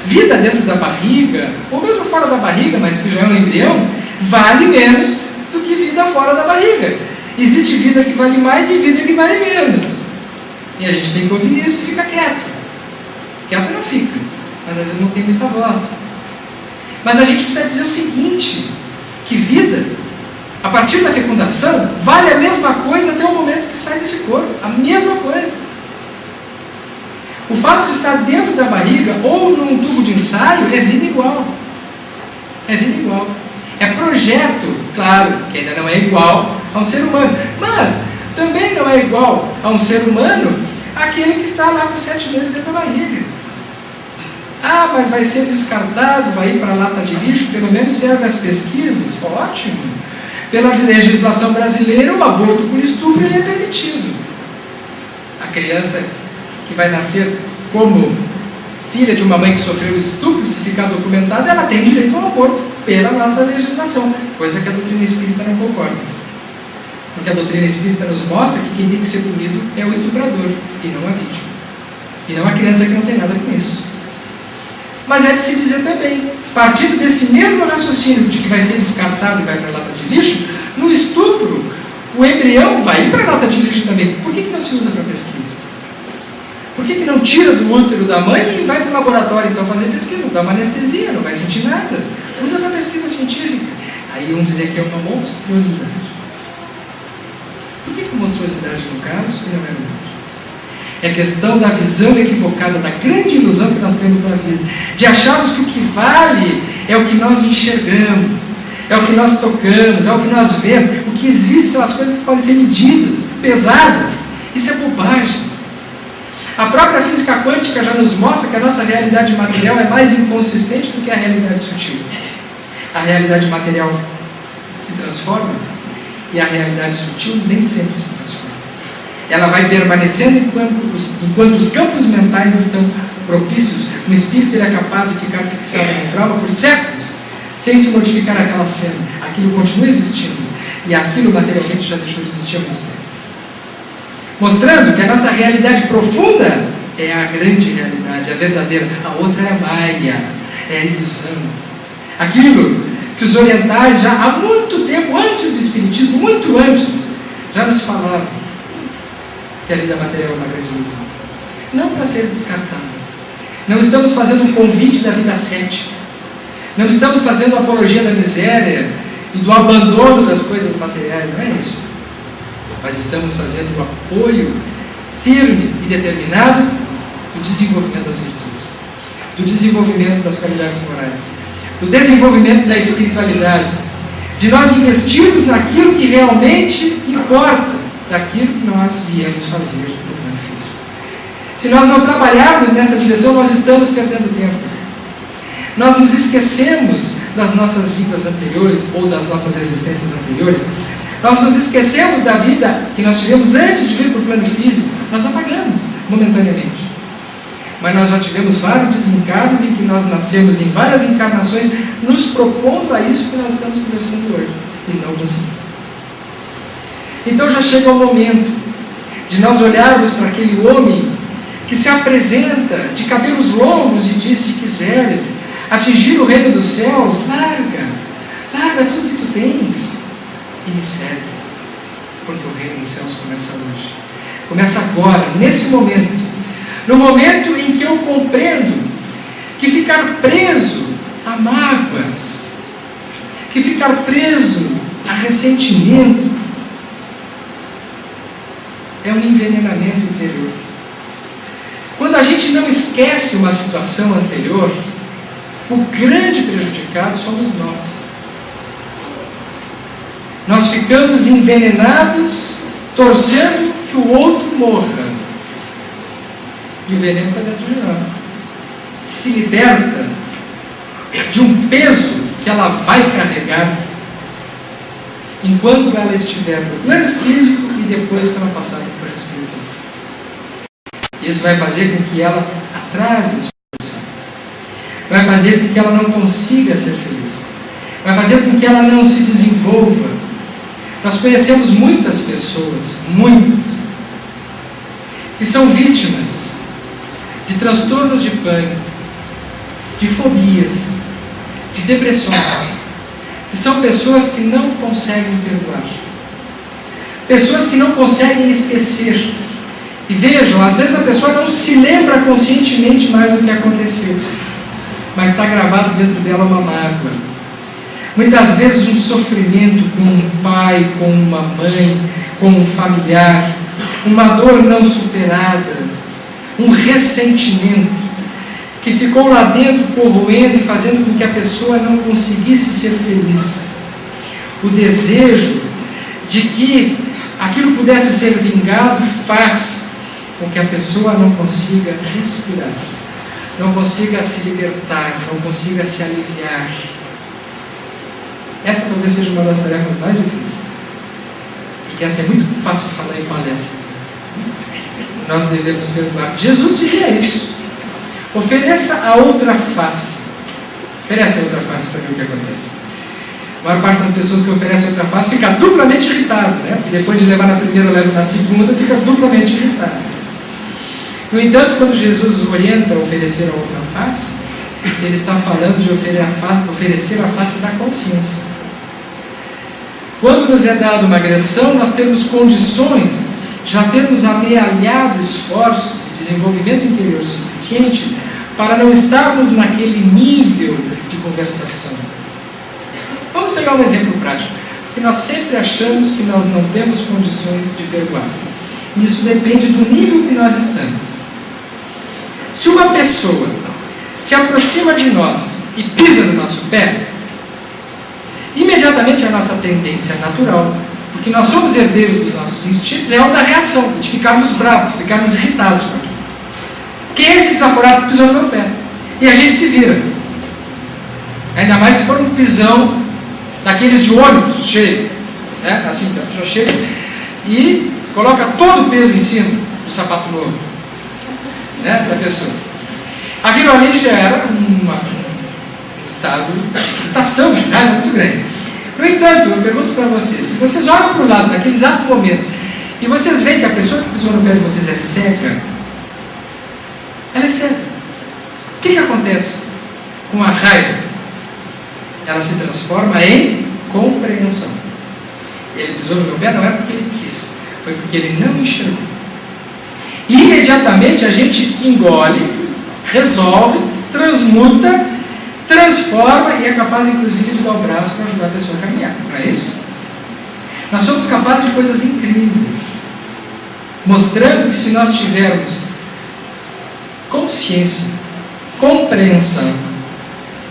vida dentro da barriga, ou mesmo fora da barriga, mas que já é um embrião, vale menos do que vida fora da barriga. Existe vida que vale mais e vida que vale menos. E a gente tem que ouvir isso e fica quieto. Quieto não fica, mas às vezes não tem muita voz. Mas a gente precisa dizer o seguinte, que vida, a partir da fecundação, vale a mesma coisa até o momento que sai desse corpo. A mesma coisa. O fato de estar dentro da barriga ou num tubo de ensaio é vida igual. É vida igual. é projeto, claro, que ainda não é igual a um ser humano, mas também não é igual a um ser humano aquele que está lá por 7 meses dentro da barriga. Ah, mas vai ser descartado, vai ir para a lata de lixo, pelo menos serve às pesquisas, ótimo. Pela legislação brasileira, o aborto por estupro ele é permitido. A criança que vai nascer como filha de uma mãe que sofreu estupro, se ficar documentada, ela tem direito ao aborto pela nossa legislação, coisa que a doutrina espírita não concorda. Porque a doutrina espírita nos mostra que quem tem que ser punido é o estuprador, e não a vítima. E não a criança que não tem nada com isso. Mas é de se dizer também, partindo desse mesmo raciocínio de que vai ser descartado e vai para a lata de lixo, no estupro, o embrião vai ir para a lata de lixo também. Por que não se usa para pesquisa? Por que não tira do útero da mãe e vai para o laboratório então fazer pesquisa? Dá uma anestesia, não vai sentir nada. Usa para pesquisa científica. Aí vão dizer que é uma monstruosidade. Por que monstruosidade no caso e não é no outro? É questão da visão equivocada, da grande ilusão que nós temos da vida, de acharmos que o que vale é o que nós enxergamos, é o que nós tocamos, é o que nós vemos. O que existe são as coisas que podem ser medidas, pesadas. Isso é bobagem. A própria física quântica já nos mostra que a nossa realidade material é mais inconsistente do que a realidade sutil. A realidade material se transforma e a realidade sutil nem sempre se transforma. Ela vai permanecendo enquanto os campos mentais estão propícios. O espírito ele é capaz de ficar fixado em trauma por séculos, sem se modificar aquela cena. Aquilo continua existindo. E aquilo materialmente já deixou de existir há muito tempo. Mostrando que a nossa realidade profunda é a grande realidade, a verdadeira. A outra é a maia, é a ilusão. Aquilo que os orientais já há muito tempo, antes do espiritismo, muito antes, já nos falavam. Que a vida material é uma grande ilusão. Não para ser descartada. Não estamos fazendo um convite da vida cética. Não estamos fazendo apologia da miséria e do abandono das coisas materiais, não é isso. Mas estamos fazendo um apoio firme e determinado do desenvolvimento das virtudes, do desenvolvimento das qualidades morais, do desenvolvimento da espiritualidade, de nós investirmos naquilo que realmente importa, daquilo que nós viemos fazer no plano físico. Se nós não trabalharmos nessa direção, nós estamos perdendo tempo. Nós nos esquecemos das nossas vidas anteriores ou das nossas existências anteriores. Nós nos esquecemos da vida que nós tivemos antes de vir para o plano físico. Nós apagamos momentaneamente. Mas nós já tivemos vários desencarnos em que nós nascemos em várias encarnações, nos propondo a isso que nós estamos conversando hoje. E não conseguimos. Então já chega o momento de nós olharmos para aquele homem que se apresenta de cabelos longos e diz: se quiseres atingir o reino dos céus, larga tudo que tu tens e me segue, porque o reino dos céus começa hoje, começa agora, nesse momento, no momento em que eu compreendo que ficar preso a mágoas, que ficar preso a ressentimentos é um envenenamento interior. Quando a gente não esquece uma situação anterior, o grande prejudicado somos nós. Nós ficamos envenenados, torcendo que o outro morra. E o veneno está dentro de nós. Se liberta de um peso que ela vai carregar enquanto ela estiver no plano físico e depois que ela passar no plano espiritual. Isso vai fazer com que ela atrase a sua evolução. Vai fazer com que ela não consiga ser feliz. Vai fazer com que ela não se desenvolva. Nós conhecemos muitas pessoas, que são vítimas de transtornos de pânico, de fobias, de depressões, que são pessoas que não conseguem perdoar, pessoas que não conseguem esquecer. E vejam, às vezes a pessoa não se lembra conscientemente mais do que aconteceu, mas está gravado dentro dela uma mágoa. Muitas vezes um sofrimento com um pai, com uma mãe, com um familiar, uma dor não superada, um ressentimento que ficou lá dentro corroendo e fazendo com que a pessoa não conseguisse ser feliz. o desejo de que aquilo pudesse ser vingado faz com que a pessoa não consiga respirar, não consiga se libertar, não consiga se aliviar. Essa talvez seja uma das tarefas mais difíceis, porque essa é muito fácil de falar em palestra. Nós devemos perdoar. Jesus dizia isso. Ofereça a outra face. Oferece a outra face para ver o que acontece. A maior parte das pessoas que oferecem a outra face fica duplamente irritado, né? Porque depois de levar na primeira, leva na segunda, fica duplamente irritado. No entanto, quando Jesus orienta a oferecer a outra face, ele está falando de oferecer a face da consciência. Quando nos é dada uma agressão, nós temos condições, já temos amealhado esforços e desenvolvimento interior suficiente para não estarmos naquele nível de conversação. Vamos pegar um exemplo prático, porque nós sempre achamos que nós não temos condições de perdoar. E isso depende do nível que nós estamos. Se uma pessoa se aproxima de nós e pisa no nosso pé, imediatamente a nossa tendência natural, porque nós somos herdeiros dos nossos instintos, é o da reação, de ficarmos bravos, ficarmos irritados com aquilo. Quem é esse desaforado que pisou no meu pé? E a gente se vira. Ainda mais se for um pisão daqueles de ônibus cheio, né? Assim, então, a pessoa chega e coloca todo o peso em cima do sapato novo, né, da pessoa. Aquilo ali já era um estado de irritação, de raiva muito grande. No entanto, eu pergunto para vocês, se vocês olham para o lado naquele exato momento e vocês veem que a pessoa que pisou no pé de vocês é cega, ela é cega. O que acontece com a raiva? Ela se transforma em compreensão. Ele pisou no meu pé não é porque ele quis, foi porque ele não enxergou. E imediatamente a gente engole, resolve, transmuta, transforma e é capaz inclusive de dar o braço para ajudar a pessoa a caminhar, não é isso? Nós somos capazes de coisas incríveis, mostrando que se nós tivermos consciência, compreensão,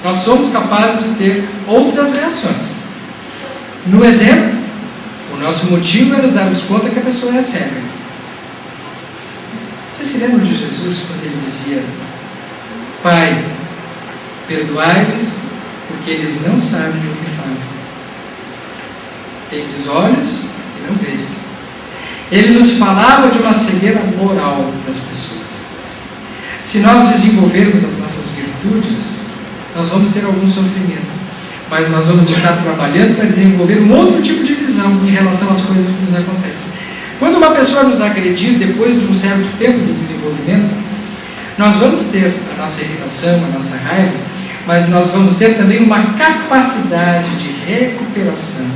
nós somos capazes de ter outras reações. No exemplo, o nosso motivo é nos darmos conta que a pessoa é cega. Vocês se lembram de Jesus quando ele dizia: Pai, perdoai-lhes, porque eles não sabem o que fazem. Tendes olhos e não vedes. Ele nos falava de uma cegueira moral das pessoas. Se nós desenvolvermos as nossas virtudes, nós vamos ter algum sofrimento, mas nós vamos estar trabalhando para desenvolver um outro tipo de visão em relação às coisas que nos acontecem. Quando uma pessoa nos agredir depois de um certo tempo de desenvolvimento, nós vamos ter a nossa irritação, a nossa raiva, mas nós vamos ter também uma capacidade de recuperação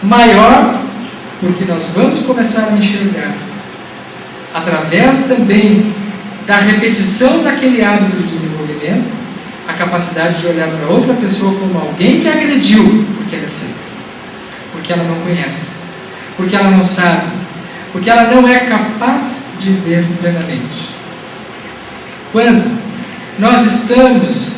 maior, porque nós vamos começar a enxergar, através também da repetição daquele hábito de desenvolvimento, a capacidade de olhar para outra pessoa como alguém que agrediu, porque ela é cega, porque ela não conhece, porque ela não sabe, porque ela não é capaz de ver plenamente. Quando nós estamos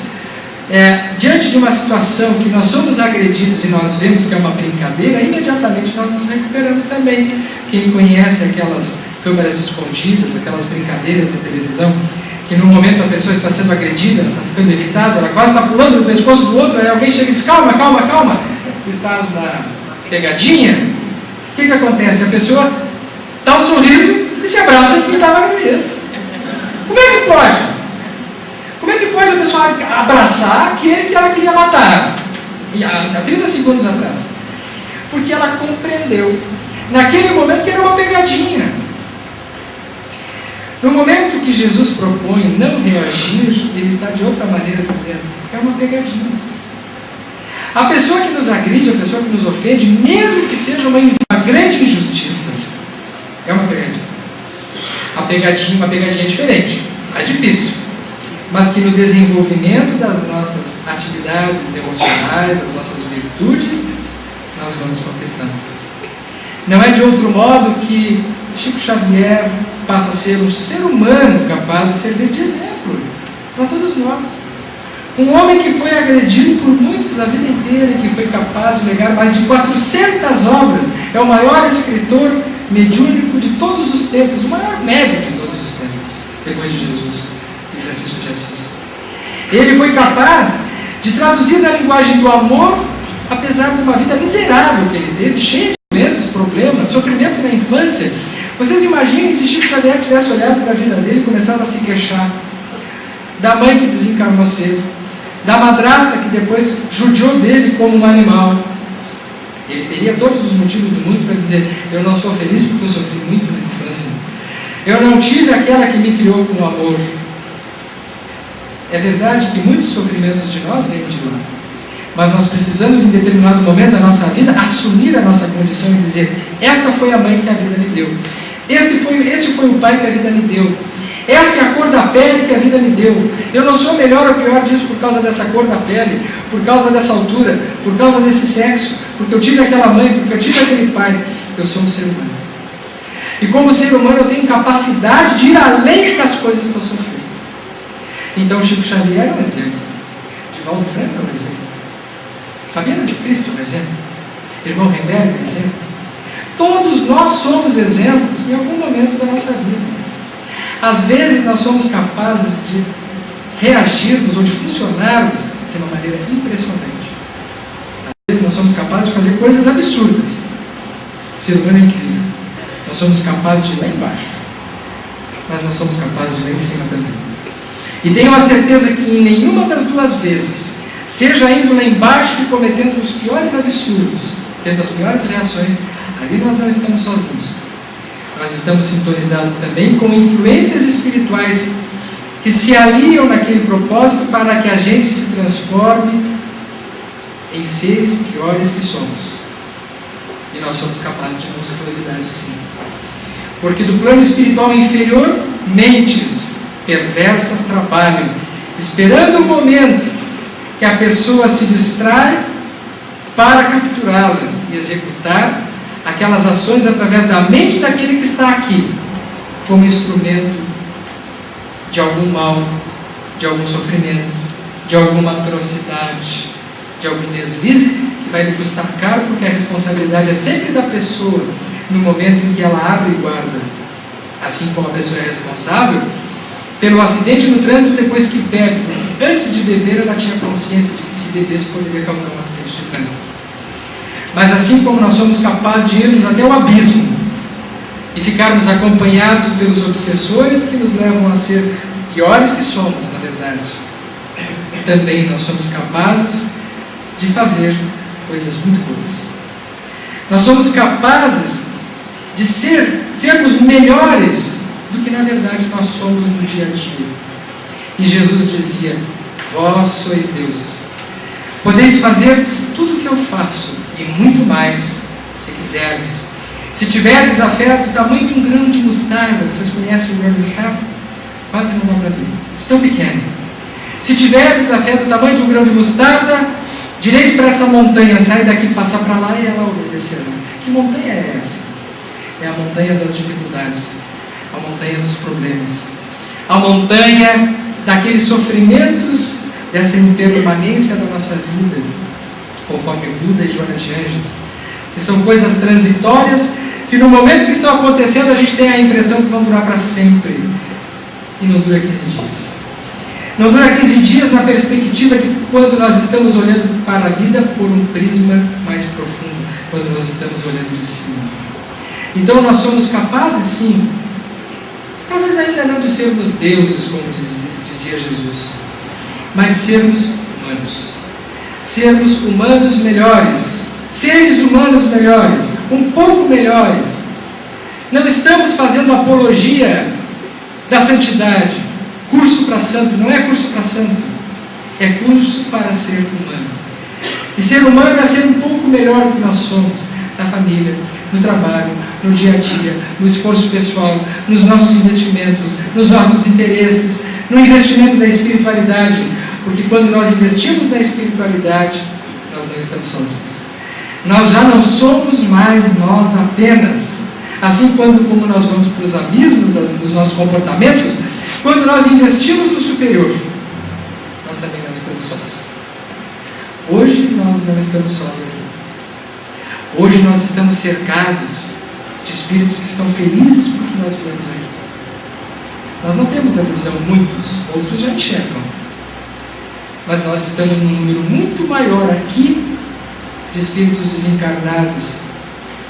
diante de uma situação que nós somos agredidos e nós vemos que é uma brincadeira, imediatamente nós nos recuperamos também. Quem conhece aquelas câmeras escondidas, aquelas brincadeiras na televisão, que no momento a pessoa está sendo agredida, está ficando irritada, ela quase está pulando no pescoço do outro, aí alguém chega e diz: calma, calma, calma, tu estás na pegadinha. O que acontece? A pessoa dá um sorriso e se abraça quem estava agredindo. Como é que pode? Como é que pode a pessoa abraçar aquele que ela queria matar? E há 30 segundos atrás. Porque ela compreendeu, naquele momento, que era uma pegadinha. No momento que Jesus propõe não reagir, ele está de outra maneira dizendo: é uma pegadinha. A pessoa que nos agride, a pessoa que nos ofende, mesmo que seja uma grande injustiça, é uma pegadinha. Uma pegadinha diferente, é difícil, mas que no desenvolvimento das nossas atividades emocionais, das nossas virtudes, nós vamos conquistando. Não é de outro modo que Chico Xavier passa a ser um ser humano capaz de servir de exemplo para todos nós. Um homem que foi agredido por muitos a vida inteira e que foi capaz de legar mais de 400 obras. É o maior escritor mediúnico de todos os tempos, o maior médico de todos os tempos, depois de Jesus e Francisco de Assis. Ele foi capaz de traduzir na linguagem do amor, apesar de uma vida miserável que ele teve, cheia de doenças, problemas, sofrimento na infância. Vocês imaginem se Chico Xavier tivesse olhado para a vida dele e começado a se queixar da mãe que desencarnou cedo, da madrasta que depois judiou dele como um animal. Ele teria todos os motivos do mundo para dizer: eu não sou feliz porque eu sofri muito na infância, eu não tive aquela que me criou com amor. É verdade que muitos sofrimentos de nós vêm de lá, mas nós precisamos, em determinado momento da nossa vida, assumir a nossa condição e dizer: esta foi a mãe que a vida me deu, este foi o pai que a vida me deu, essa é a cor da pele que a vida me deu. Eu não sou melhor ou pior disso por causa dessa cor da pele, por causa dessa altura, por causa desse sexo, porque eu tive aquela mãe, porque eu tive aquele pai. Eu sou um ser humano. E como ser humano eu tenho capacidade de ir além das coisas que eu sofri. Então Chico Xavier é um exemplo. Divaldo Franco é um exemplo. Fabiana de Cristo é um exemplo. Irmão Remberg é um exemplo. Todos nós somos exemplos em algum momento da nossa vida. Às vezes nós somos capazes de reagirmos ou de funcionarmos de uma maneira impressionante. Às vezes nós somos capazes de fazer coisas absurdas. O ser humano é incrível. Nós somos capazes de ir lá embaixo, mas nós somos capazes de ir lá em cima também. E tenho a certeza que em nenhuma das duas vezes, seja indo lá embaixo e cometendo os piores absurdos, tendo as piores reações, ali nós não estamos sozinhos. Nós estamos sintonizados também com influências espirituais que se aliam naquele propósito para que a gente se transforme em seres piores que somos. E nós somos capazes de monstruosidade, sim. Porque do plano espiritual inferior, mentes perversas trabalham, esperando o momento que a pessoa se distrai para capturá-la e executar aquelas ações através da mente daquele que está aqui, como instrumento de algum mal, de algum sofrimento, de alguma atrocidade, de algum deslize que vai lhe custar caro, porque a responsabilidade é sempre da pessoa no momento em que ela abre e guarda. Assim como a pessoa é responsável pelo acidente no trânsito depois que bebe, porque antes de beber ela tinha consciência de que se bebesse poderia causar um acidente de trânsito. Mas assim como nós somos capazes de irmos até o abismo e ficarmos acompanhados pelos obsessores que nos levam a ser piores que somos, na verdade, também nós somos capazes de fazer coisas muito boas. Nós somos capazes de sermos melhores do que na verdade nós somos no dia a dia. E Jesus dizia: vós sois deuses, podeis fazer tudo o que eu faço e muito mais, se quiserdes. Se tiverdes a fé do tamanho de um grão de mostarda, vocês conhecem o grão de mostarda? Quase não dá para ver, de tão pequeno. Se tiverdes a fé do tamanho de um grão de mostarda, direis para essa montanha: sai daqui e passa para lá, e ela obedecerá. Que montanha é essa? É a montanha das dificuldades, a montanha dos problemas, a montanha daqueles sofrimentos, dessa impermanência da nossa vida, conforme Buda e Joana de Ângeles, que são coisas transitórias, que no momento que estão acontecendo a gente tem a impressão que vão durar para sempre, e não dura 15 dias. Não dura 15 dias na perspectiva de quando nós estamos olhando para a vida por um prisma mais profundo, quando nós estamos olhando de cima. Então nós somos capazes, sim, talvez ainda não de sermos deuses, como dizia Jesus, mas de sermos humanos. Sermos humanos melhores, seres humanos melhores, um pouco melhores. Não estamos fazendo apologia da santidade. Curso para santo, não é curso para santo, é curso para ser humano. E ser humano é ser um pouco melhor do que nós somos, na família, no trabalho, no dia a dia, no esforço pessoal, nos nossos investimentos, nos nossos interesses, no investimento da espiritualidade, porque quando nós investimos na espiritualidade, nós não estamos sozinhos. Nós já não somos mais nós apenas. Assim, como nós vamos para os abismos dos nossos comportamentos, quando nós investimos no superior, nós também não estamos sós. Hoje nós não estamos sós aqui. Hoje nós estamos cercados de espíritos que estão felizes porque nós viemos aqui. Nós não temos a visão, muitos, outros já enxergam. Mas nós estamos num número muito maior aqui de espíritos desencarnados,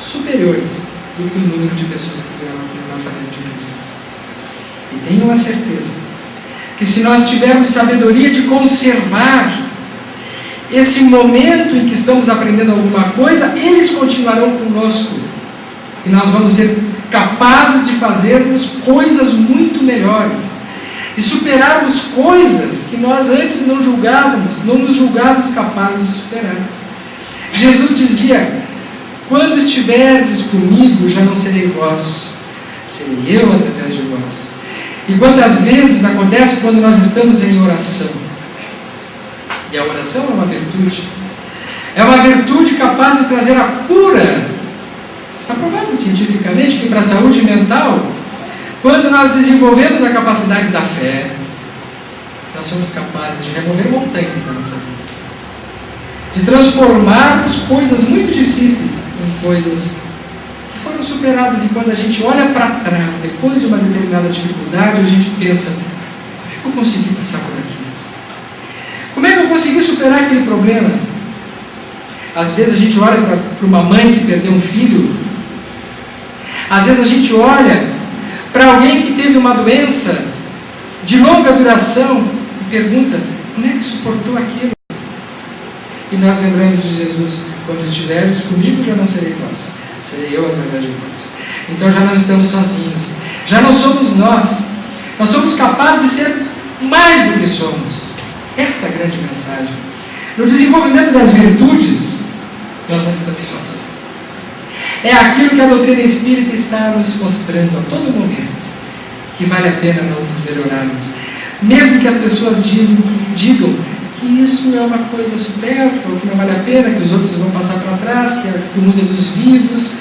superiores do que o número de pessoas que vieram aqui no Nazareno de Cristo. E tenham a certeza que se nós tivermos sabedoria de conservar esse momento em que estamos aprendendo alguma coisa, eles continuarão conosco. E nós vamos ser capazes de fazermos coisas muito melhores. E superarmos coisas que nós antes não nos julgávamos capazes de superar. Jesus dizia: quando estiverdes comigo, já não serei vós, serei eu através de vós. E quantas vezes acontece quando nós estamos em oração? E a oração é uma virtude. É uma virtude capaz de trazer a cura. Está provado cientificamente que para a saúde mental, quando nós desenvolvemos a capacidade da fé, nós somos capazes de remover montanhas da nossa vida. De transformarmos coisas muito difíceis em coisas que foram superadas. E quando a gente olha para trás, depois de uma determinada dificuldade, a gente pensa: como é que eu consegui passar por aqui? Como é que eu consegui superar aquele problema? Às vezes a gente olha para uma mãe que perdeu um filho. Às vezes a gente olha para alguém que teve uma doença de longa duração e pergunta: como é que suportou aquilo? E nós lembramos de Jesus: quando estiveres comigo, já não serei vós, serei eu através de vós. Então já não estamos sozinhos, já não somos nós somos capazes de sermos mais do que somos. Esta é a grande mensagem. No desenvolvimento das virtudes, nós não estamos sós. É aquilo que a doutrina espírita está nos mostrando a todo momento, que vale a pena nós nos melhorarmos. Mesmo que as pessoas digam que isso é uma coisa supérflua, que não vale a pena, que os outros vão passar para trás, que o mundo é dos vivos.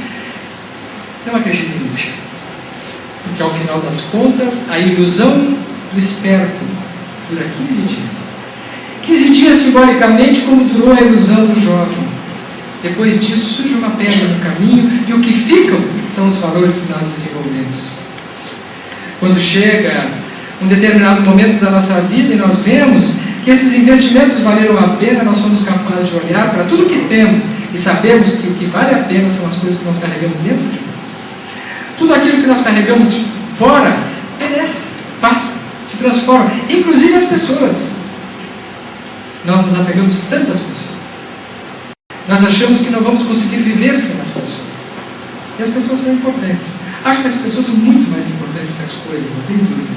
Não acredito nisso. Porque ao final das contas, a ilusão do esperto dura 15 dias. 15 dias simbolicamente como durou a ilusão do jovem. Depois disso surge uma pedra no caminho e o que ficam são os valores que nós desenvolvemos. Quando chega um determinado momento da nossa vida e nós vemos que esses investimentos valeram a pena, nós somos capazes de olhar para tudo que temos e sabemos que o que vale a pena são as coisas que nós carregamos dentro de nós. Tudo aquilo que nós carregamos de fora perece, passa, se transforma, inclusive as pessoas. Nós nos apegamos tanto às pessoas. Nós achamos que não vamos conseguir viver sem as pessoas. E as pessoas são importantes. Acho que as pessoas são muito mais importantes que as coisas, não tem dúvida.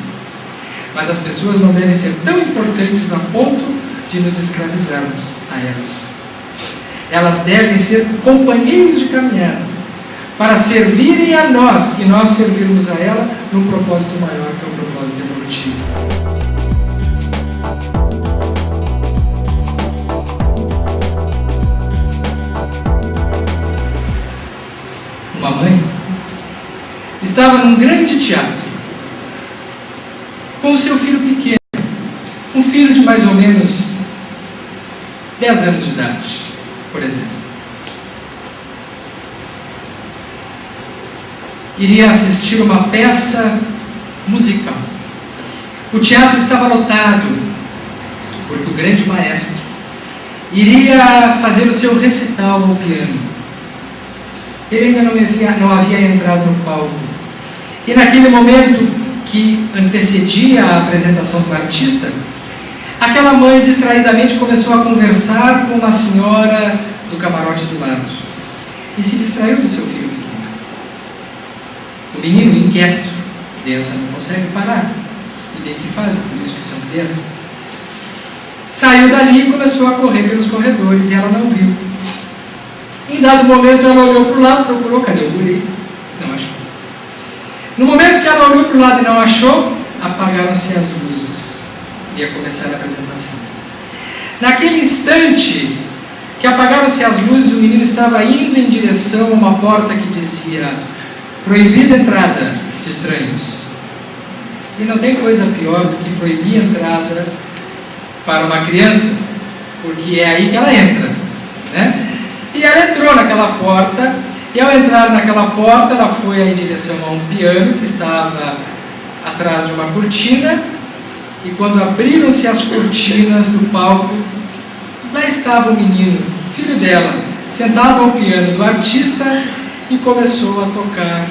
Mas as pessoas não devem ser tão importantes a ponto de nos escravizarmos a elas. Elas devem ser companheiros de caminhada para servirem a nós e nós servirmos a ela num propósito maior, que é o propósito evolutivo. Uma mãe estava num grande teatro com o seu filho pequeno, um filho de mais ou menos 10 anos de idade, por exemplo. Iria assistir uma peça musical. O teatro estava lotado, porque o grande maestro iria fazer o seu recital ao piano. Ele ainda não havia entrado no palco. E naquele momento que antecedia a apresentação do artista, aquela mãe distraidamente começou a conversar com uma senhora do camarote do lado e se distraiu do seu filho pequeno. O menino inquieto, criança não consegue parar, e bem que fazem, por isso que são crianças, saiu dali e começou a correr pelos corredores e ela não viu. Em dado momento ela olhou para o lado, procurou, cadê o guri? Não achou. No momento que ela olhou para o lado e não achou, apagaram-se as luzes. Ia começar a apresentação. Naquele instante que apagaram-se as luzes, o menino estava indo em direção a uma porta que dizia: proibida entrada de estranhos. E não tem coisa pior do que proibir a entrada para uma criança, porque é aí que ela entra, né? E ela entrou naquela porta, e ao entrar naquela porta, ela foi em direção a um piano que estava atrás de uma cortina, e quando abriram-se as cortinas do palco, lá estava o menino, filho dela, sentado ao piano do artista, e começou a tocar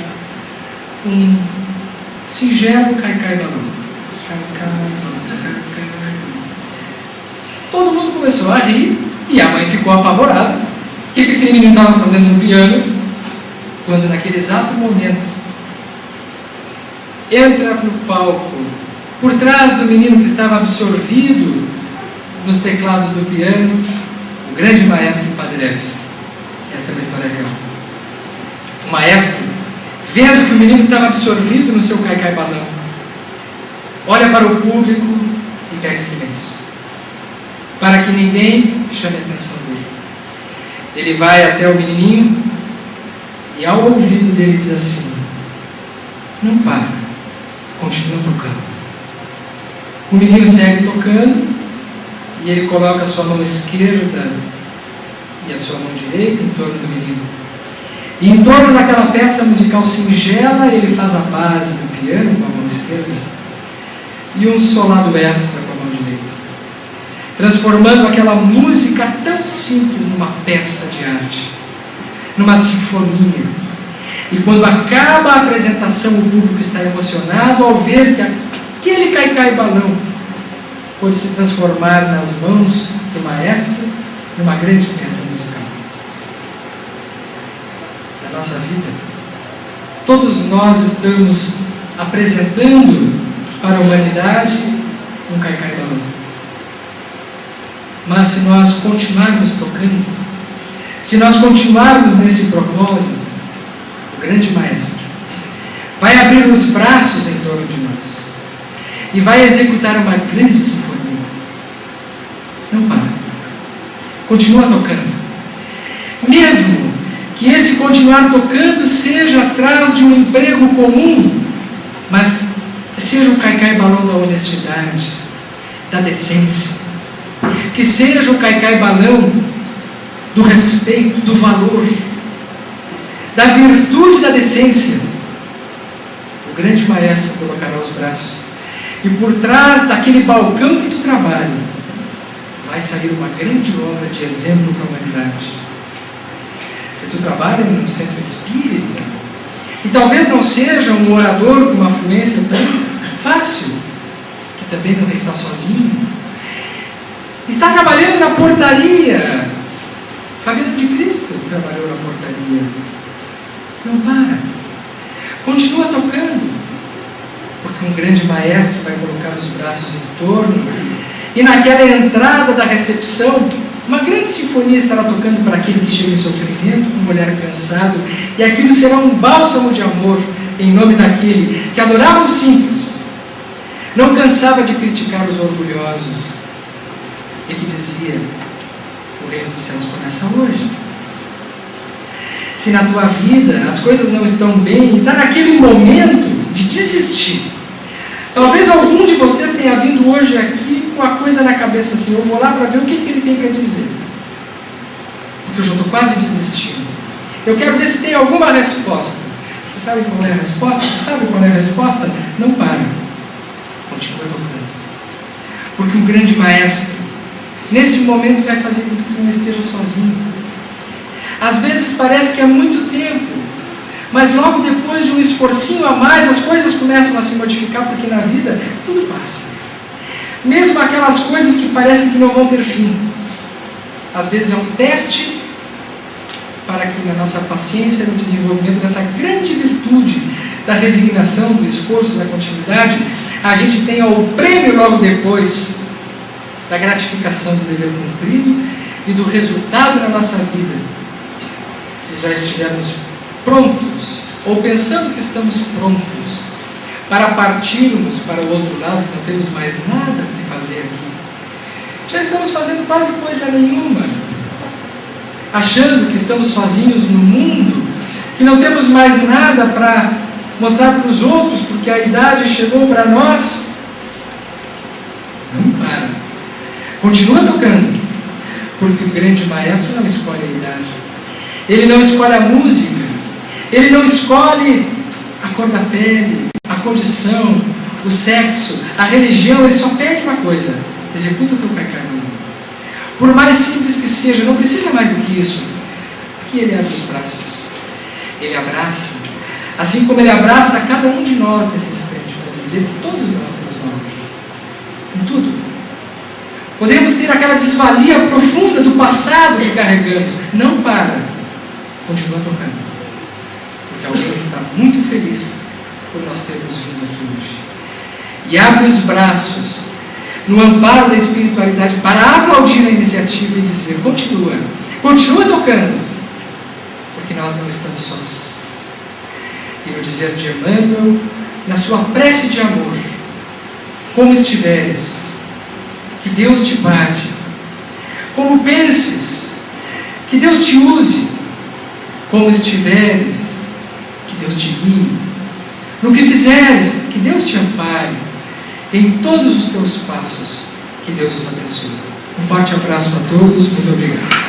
um singelo cai-cai-balão. Todo mundo começou a rir, e a mãe ficou apavorada. O que aquele menino estava fazendo no piano? Quando naquele exato momento entra no palco, por trás do menino que estava absorvido nos teclados do piano, o grande maestro Padre Elvis. Esta é uma história real. O maestro, vendo que o menino estava absorvido no seu cai-cai-balão, olha para o público e pede silêncio, para que ninguém chame a atenção dele. Ele vai até o menininho e ao ouvido dele diz assim: não para, continua tocando. O menino segue tocando e ele coloca a sua mão esquerda e a sua mão direita em torno do menino. E em torno daquela peça musical singela, ele faz a base do piano com a mão esquerda e um solado extra com a mão direita, transformando aquela música tão simples numa peça de arte, numa sinfonia. E quando acaba a apresentação, o público está emocionado ao ver que aquele cai-cai-balão pode se transformar nas mãos do maestro numa grande peça musical. Na nossa vida, todos nós estamos apresentando para a humanidade um cai-cai-balão. Mas se nós continuarmos tocando, se nós continuarmos nesse propósito, o grande maestro vai abrir os braços em torno de nós e vai executar uma grande sinfonia. Não para. Continua tocando. Mesmo que esse continuar tocando seja atrás de um emprego comum, mas que seja o cai-cai-balão da honestidade, da decência, que seja o cai-cai-balão do respeito, do valor, da virtude da decência. O grande maestro colocará os braços e por trás daquele balcão que tu trabalha vai sair uma grande obra de exemplo para a humanidade. Se tu trabalha num centro espírita e talvez não seja um orador com uma fluência tão fácil, que também não vai estar sozinho, está trabalhando na portaria. Fabiano de Cristo trabalhou na portaria. Não para. Continua tocando. Porque um grande maestro vai colocar os braços em torno e naquela entrada da recepção, uma grande sinfonia estará tocando para aquele que chega em sofrimento, com um olhar cansado, e aquilo será um bálsamo de amor em nome daquele que adorava o simples, não cansava de criticar os orgulhosos e que dizia: o reino dos céus começa hoje. Se na tua vida as coisas não estão bem e está naquele momento de desistir, talvez algum de vocês tenha vindo hoje aqui com a coisa na cabeça assim: eu vou lá para ver o que ele tem para dizer, porque eu já estou quase desistindo, eu quero ver se tem alguma resposta. Você sabe qual é a resposta? Tu sabe qual é a resposta? Não para, continua tocando, porque um grande maestro nesse momento vai fazer com que tu não esteja sozinho. Às vezes parece que é muito tempo, mas logo depois de um esforcinho a mais, as coisas começam a se modificar, porque na vida tudo passa. Mesmo aquelas coisas que parecem que não vão ter fim. Às vezes é um teste para que na nossa paciência, no desenvolvimento dessa grande virtude da resignação, do esforço, da continuidade, a gente tenha o prêmio logo depois da gratificação do dever cumprido e do resultado na nossa vida. Se já estivermos prontos, ou pensando que estamos prontos, para partirmos para o outro lado, que não temos mais nada que fazer aqui, já estamos fazendo quase coisa nenhuma, achando que estamos sozinhos no mundo, que não temos mais nada para mostrar para os outros, porque a idade chegou para nós. Não para. Continua tocando, porque o grande maestro não escolhe a idade, ele não escolhe a música, ele não escolhe a cor da pele, a condição, o sexo, a religião. Ele só pede uma coisa: executa o teu caminho. Por mais simples que seja, não precisa mais do que isso. Aqui ele abre os braços, ele abraça, assim como ele abraça a cada um de nós nesse instante, para dizer que todos nós temos nome em tudo. Podemos ter aquela desvalia profunda do passado que carregamos. Não para, continua tocando, porque alguém está muito feliz por nós termos vindo aqui hoje. E abre os braços no amparo da espiritualidade para aplaudir a iniciativa e dizer: continua tocando, porque nós não estamos sós. E no dizer de Emmanuel, na sua prece de amor: como estiveres, que Deus te guarde; como penses, que Deus te use; como estiveres, que Deus te guie; no que fizeres, que Deus te ampare; em todos os teus passos, que Deus os abençoe. Um forte abraço a todos, muito obrigado.